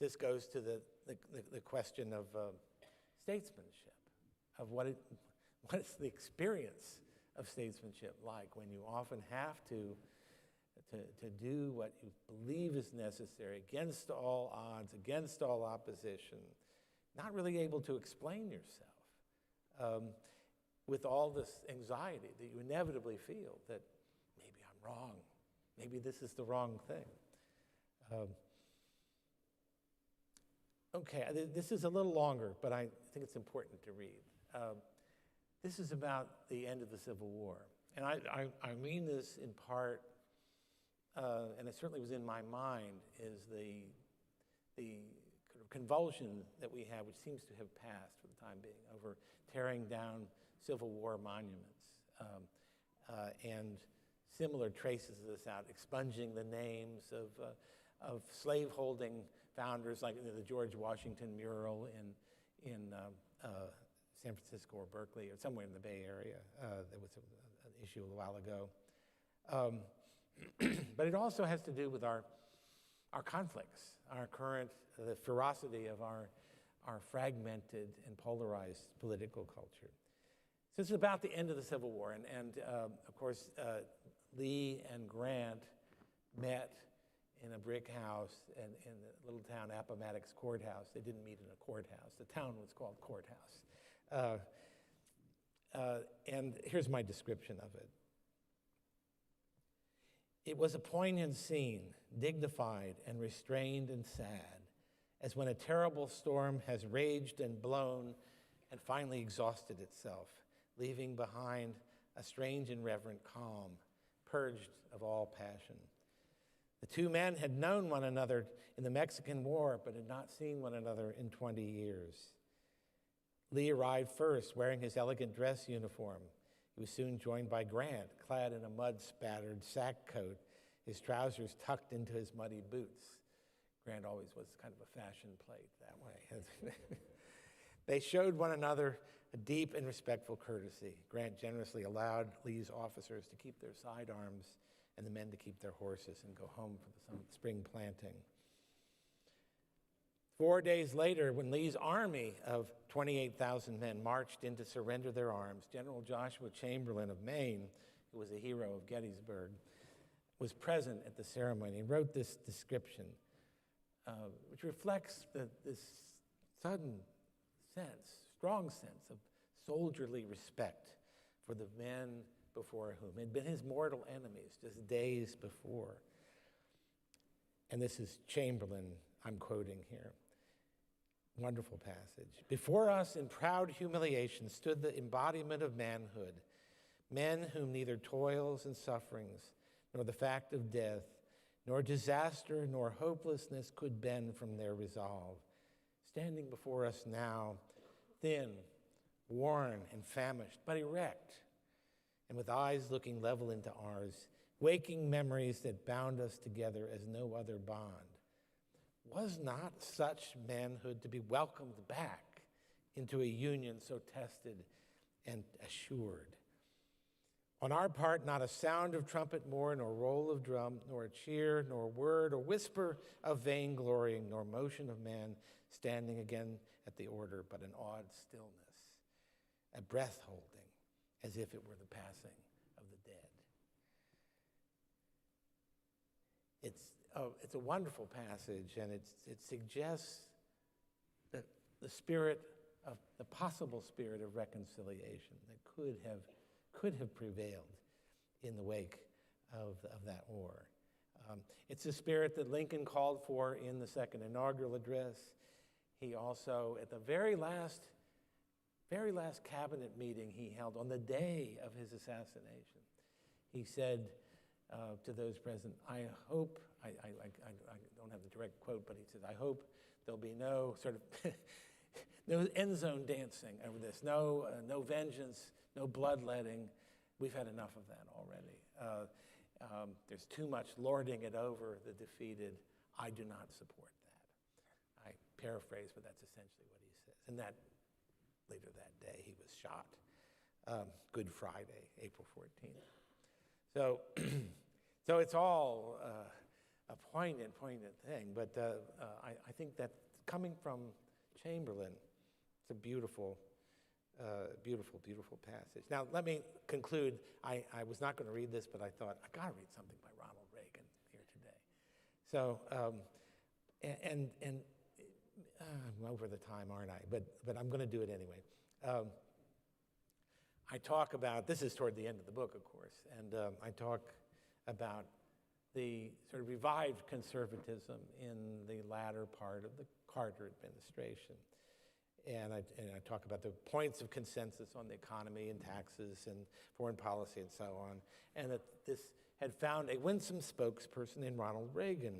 This goes to the question of statesmanship, of what is the experience of statesmanship like when you often have to do what you believe is necessary against all odds, against all opposition, not really able to explain yourself, with all this anxiety that you inevitably feel that maybe I'm wrong, maybe this is the wrong thing. Okay, this is a little longer, but I think it's important to read. This is about the end of the Civil War. And I mean this in part and it certainly was in my mind, is the kind of convulsion that we have, which seems to have passed for the time being, over tearing down Civil War monuments, and similar traces of this out, expunging the names of slaveholding founders, like the George Washington mural in San Francisco or Berkeley or somewhere in the Bay Area. There was an issue a while ago. But it also has to do with our conflicts, our current, the ferocity of our fragmented and polarized political culture. So this is about the end of the Civil War, and of course, Lee and Grant met in a brick house in the little town Appomattox Courthouse. They didn't meet in a courthouse. The town was called Courthouse. And here's my description of it. It was a poignant scene, dignified and restrained and sad, as when a terrible storm has raged and blown and finally exhausted itself, leaving behind a strange and reverent calm, purged of all passion. The two men had known one another in the Mexican War, but had not seen one another in 20 years. Lee arrived first, wearing his elegant dress uniform. He was soon joined by Grant, clad in a mud-spattered sack coat, his trousers tucked into his muddy boots. Grant always was kind of a fashion plate that way. They showed one another a deep and respectful courtesy. Grant generously allowed Lee's officers to keep their sidearms and the men to keep their horses and go home for the spring planting. 4 days later, when Lee's army of 28,000 men marched in to surrender their arms, General Joshua Chamberlain of Maine, who was a hero of Gettysburg, was present at the ceremony. He wrote this description, which reflects this sudden sense, strong sense of soldierly respect for the men before whom had been his mortal enemies just days before. And this is Chamberlain I'm quoting here. Wonderful passage. Before us in proud humiliation stood the embodiment of manhood, men whom neither toils and sufferings, nor the fact of death, nor disaster, nor hopelessness could bend from their resolve. Standing before us now, thin, worn, and famished, but erect, and with eyes looking level into ours, waking memories that bound us together as no other bond. Was not such manhood to be welcomed back into a union so tested and assured? On our part, not a sound of trumpet more, nor roll of drum, nor a cheer, nor word or whisper of vainglorying, nor motion of man standing again at the order, but an awed stillness, a breath holding, as if it were the passing of the dead. It's a wonderful passage, and it suggests that the spirit of the possible spirit of reconciliation that could have prevailed in the wake of that war. It's a spirit that Lincoln called for in the second inaugural address. He also, at the very last cabinet meeting he held on the day of his assassination, he said to those present, I hope, I don't have the direct quote, but he said, I hope there'll be no sort of, no end zone dancing over this, no vengeance, no bloodletting. We've had enough of that already. There's too much lording it over the defeated. I do not support that. I paraphrase, but that's essentially what he says. And that later that day, he was shot. Good Friday, April 14th. So it's all a poignant thing. But I think that coming from Chamberlain, it's a beautiful passage. Now, let me conclude. I was not going to read this, but I thought, I got to read something by Ronald Reagan here today. So, I'm over the time, aren't I? But I'm going to do it anyway. I talk about, this is toward the end of the book, of course, and I talk about the sort of revived conservatism in the latter part of the Carter administration. And I talk about the points of consensus on the economy and taxes and foreign policy and so on. And that this had found a winsome spokesperson named Ronald Reagan,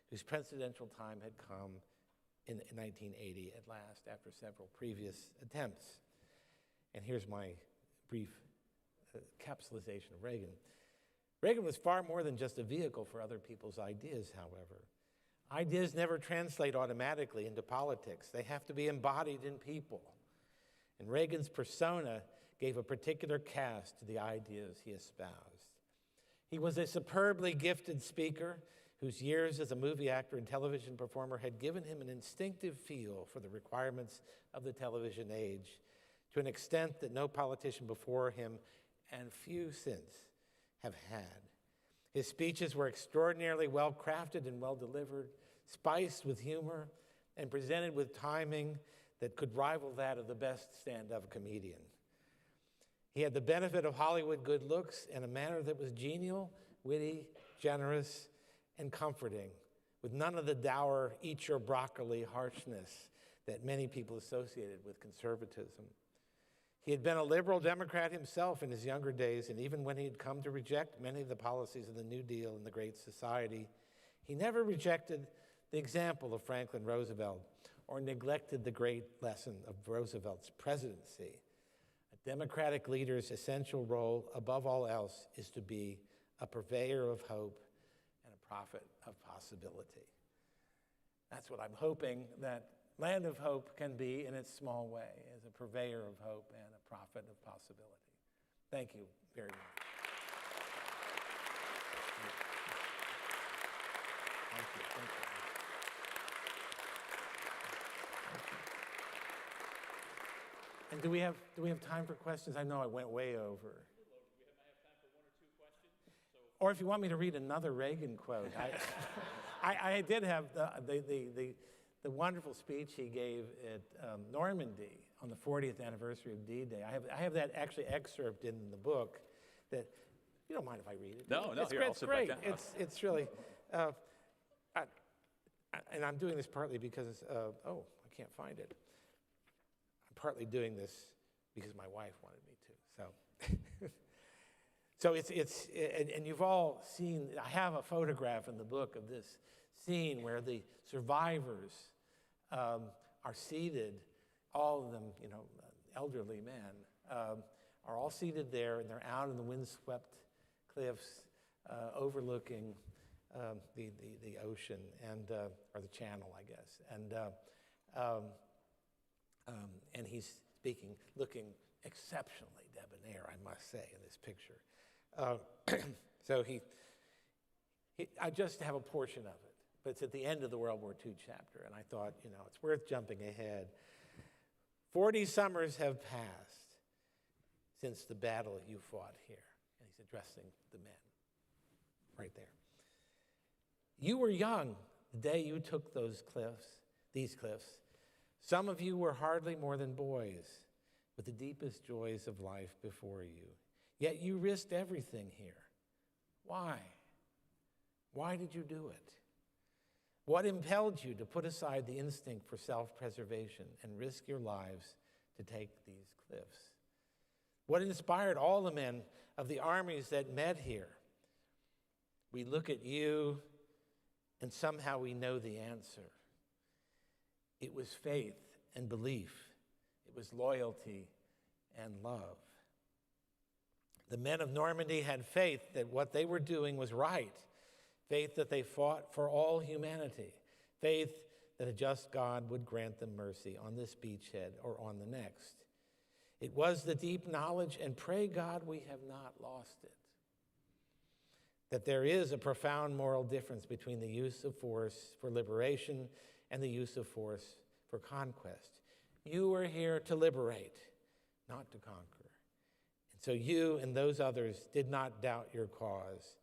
whose presidential time had come in 1980 at last, after several previous attempts. And here's my brief capsulization of Reagan. Reagan was far more than just a vehicle for other people's ideas, however. Ideas never translate automatically into politics. They have to be embodied in people. And Reagan's persona gave a particular cast to the ideas he espoused. He was a superbly gifted speaker whose years as a movie actor and television performer had given him an instinctive feel for the requirements of the television age, to an extent that no politician before him, and few since, have had. His speeches were extraordinarily well-crafted and well-delivered, spiced with humor, and presented with timing that could rival that of the best stand-up comedian. He had the benefit of Hollywood good looks and a manner that was genial, witty, generous, and comforting, with none of the dour, eat your broccoli harshness that many people associated with conservatism. He had been a liberal Democrat himself in his younger days, and even when he had come to reject many of the policies of the New Deal and the Great Society, he never rejected the example of Franklin Roosevelt or neglected the great lesson of Roosevelt's presidency. A Democratic leader's essential role, above all else, is to be a purveyor of hope and a prophet of possibility. That's what I'm hoping that Land of Hope can be in its small way, as a purveyor of hope and a prophet of possibility. Thank you very much. Thank you. Thank you. And do we have time for questions? I know I went way over. Or if you want me to read another Reagan quote, I did have the wonderful speech he gave at Normandy on the 40th anniversary of D-Day. I have that actually excerpt in the book. That you don't mind if I read it? No, it's here, great. I'll sit back down. It's really, and I'm doing this partly because I can't find it. I'm partly doing this because my wife wanted me to. So and you've all seen. I have a photograph in the book of this scene where the survivors are seated, all of them, elderly men, are all seated there, and they're out in the windswept cliffs overlooking the ocean or the channel, I guess. And he's speaking, looking exceptionally debonair, I must say, in this picture. So I just have a portion of it. But it's at the end of the World War II chapter, and I thought, it's worth jumping ahead. 40 summers have passed since the battle you fought here. And he's addressing the men right there. You were young the day you took these cliffs. Some of you were hardly more than boys, with the deepest joys of life before you. Yet you risked everything here. Why? Why did you do it? What impelled you to put aside the instinct for self-preservation and risk your lives to take these cliffs? What inspired all the men of the armies that met here? We look at you, and somehow we know the answer. It was faith and belief. It was loyalty and love. The men of Normandy had faith that what they were doing was right. Faith that they fought for all humanity. Faith that a just God would grant them mercy on this beachhead or on the next. It was the deep knowledge, and pray God we have not lost it, that there is a profound moral difference between the use of force for liberation and the use of force for conquest. You are here to liberate, not to conquer. And so you and those others did not doubt your cause,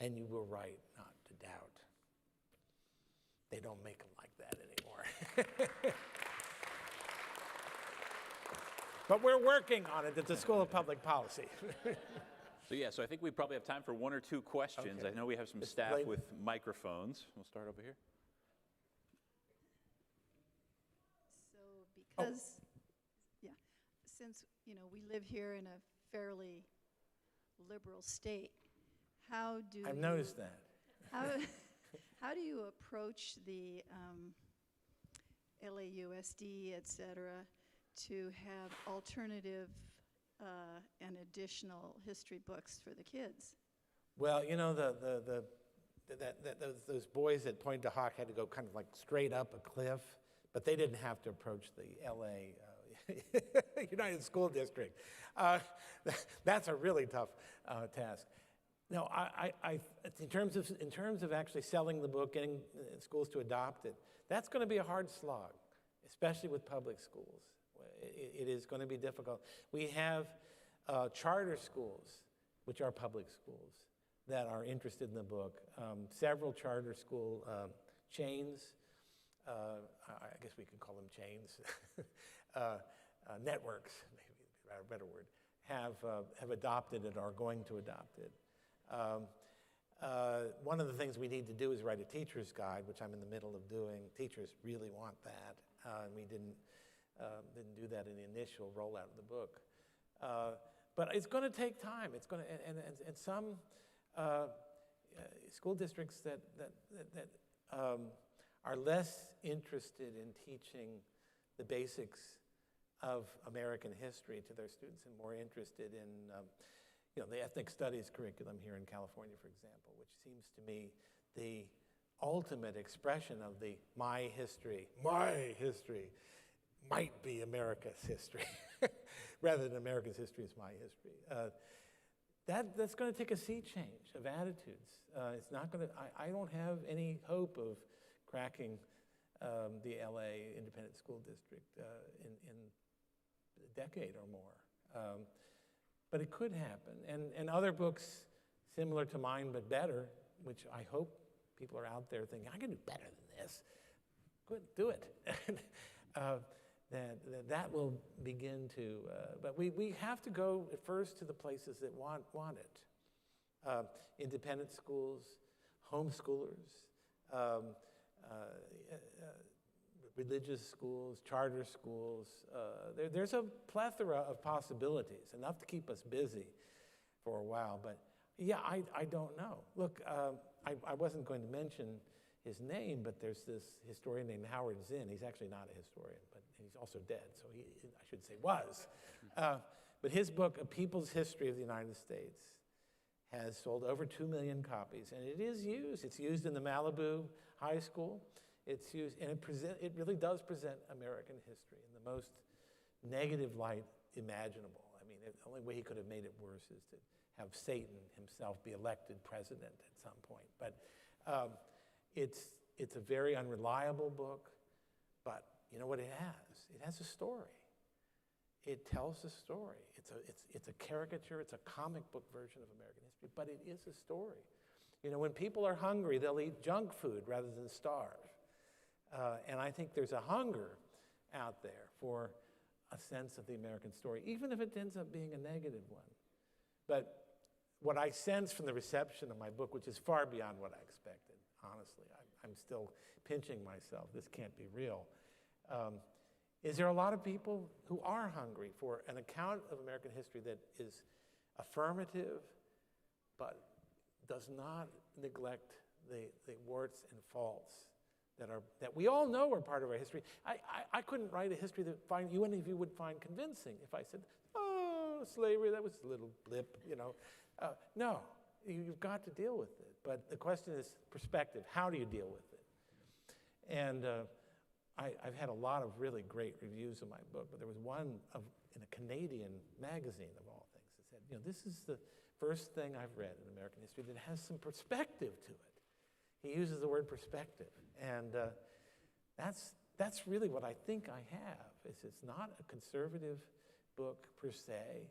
and you were right not to doubt. They don't make them like that anymore. But we're working on it at the School of Public Policy. So I think we probably have time for one or two questions. Okay. I know we have some staff with microphones. We'll start over here. So since we live here in a fairly liberal state, how do I've you, noticed that. how, how do you approach the LAUSD, et cetera, to have alternative and additional history books for the kids? Well, you know, those boys that pointed to Hawk had to go kind of like straight up a cliff, but they didn't have to approach the LA United School District. That's a really tough task. No, in terms of actually selling the book, getting schools to adopt it, that's going to be a hard slog, especially with public schools. It is going to be difficult. We have charter schools, which are public schools, that are interested in the book. Several charter school chains, I guess we can call them chains, networks, maybe a better word, have adopted it or are going to adopt it. One of the things we need to do is write a teacher's guide, which I'm in the middle of doing. Teachers really want that, and we didn't do that in the initial rollout of the book. But it's going to take time. It's going to, and some school districts that are less interested in teaching the basics of American history to their students and more interested in the ethnic studies curriculum here in California, for example, which seems to me the ultimate expression of the my history might be America's history, rather than America's history is my history. That's going to take a sea change of attitudes. It's not going to. I don't have any hope of cracking the LA Independent School District in a decade or more. But it could happen. And other books similar to mine but better, which I hope people are out there thinking, I can do better than this. Good, do it. That will begin to, but we have to go at first to the places that want it. Independent schools, homeschoolers, religious schools, charter schools. There's a plethora of possibilities, enough to keep us busy for a while. But yeah, I don't know. Look, I wasn't going to mention his name, but there's this historian named Howard Zinn. He's actually not a historian, but he's also dead, so I should say was. But his book, A People's History of the United States, has sold over 2 million copies, and it is used. It's used in the Malibu High School. It's used, and it really does present American history in the most negative light imaginable. I mean, the only way he could have made it worse is to have Satan himself be elected president at some point. But it's a very unreliable book, but you know what it has? It has a story. It tells a story. It's a caricature. It's a comic book version of American history, but it is a story. You know, when people are hungry, they'll eat junk food rather than starve. And I think there's a hunger out there for a sense of the American story, even if it ends up being a negative one. But what I sense from the reception of my book, which is far beyond what I expected, honestly, I'm still pinching myself, this can't be real, is there a lot of people who are hungry for an account of American history that is affirmative, but does not neglect the warts and faults that we all know are part of our history. I couldn't write a history that any of you would find convincing if I said, oh, slavery, that was a little blip, you know. No, you've got to deal with it. But the question is perspective. How do you deal with it? And I've had a lot of really great reviews of my book, but there was one in a Canadian magazine of all things that said, you know, this is the first thing I've read in American history that has some perspective to it. He uses the word perspective, and that's really what I think I have. It's not a conservative book per se.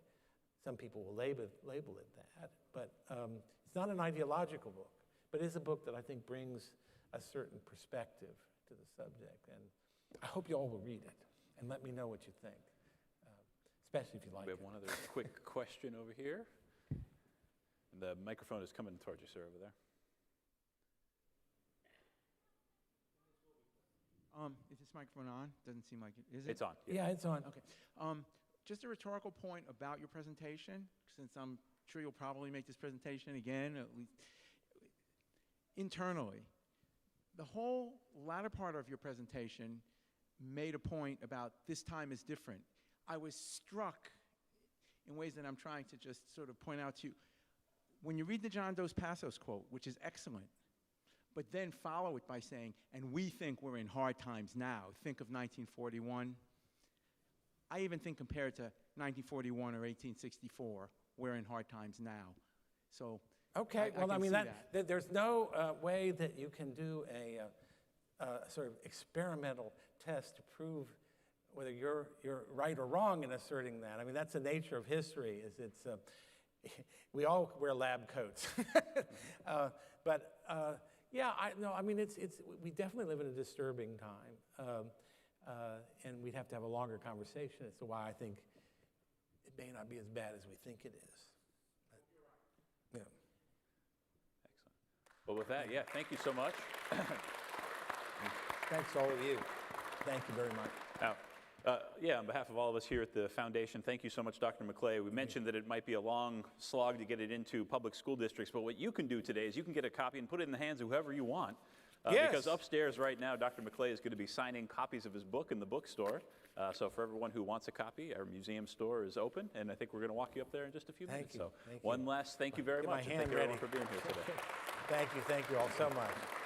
Some people will label it that, but it's not an ideological book. But it is a book that I think brings a certain perspective to the subject, and I hope you all will read it and let me know what you think, especially if you like it. We have one other quick question over here. The microphone is coming towards you, sir, over there. Is this microphone on? Doesn't seem like it. Is it? It's on. Yeah, it's on. Okay. Just a rhetorical point about your presentation, since I'm sure you'll probably make this presentation again, at least internally. The whole latter part of your presentation made a point about this time is different. I was struck in ways that I'm trying to just sort of point out to you. When you read the John Dos Passos quote, which is excellent, but then follow it by saying, and we think we're in hard times now. Think of 1941. I even think compared to 1941 or 1864, we're in hard times now. So, okay, well, I mean, there's no way that you can do a sort of experimental test to prove whether you're right or wrong in asserting that. I mean, that's the nature of history. We all wear lab coats, yeah, I mean, we definitely live in a disturbing time, and we'd have to have a longer conversation as to why I think it may not be as bad as we think it is. But, yeah. Excellent. Well, with that, yeah, thank you so much. Thanks to all of you. Thank you very much. Now, yeah, on behalf of all of us here at the Foundation, thank you so much, Dr. McClay. We mentioned that it might be a long slog to get it into public school districts, but what you can do today is you can get a copy and put it in the hands of whoever you want. Yes. Because upstairs right now, Dr. McClay is going to be signing copies of his book in the bookstore. So for everyone who wants a copy, our museum store is open, and I think we're going to walk you up there in just a few minutes. Thank you. So one last thank you very much, and thank you everyone for being here today. Thank you all so much.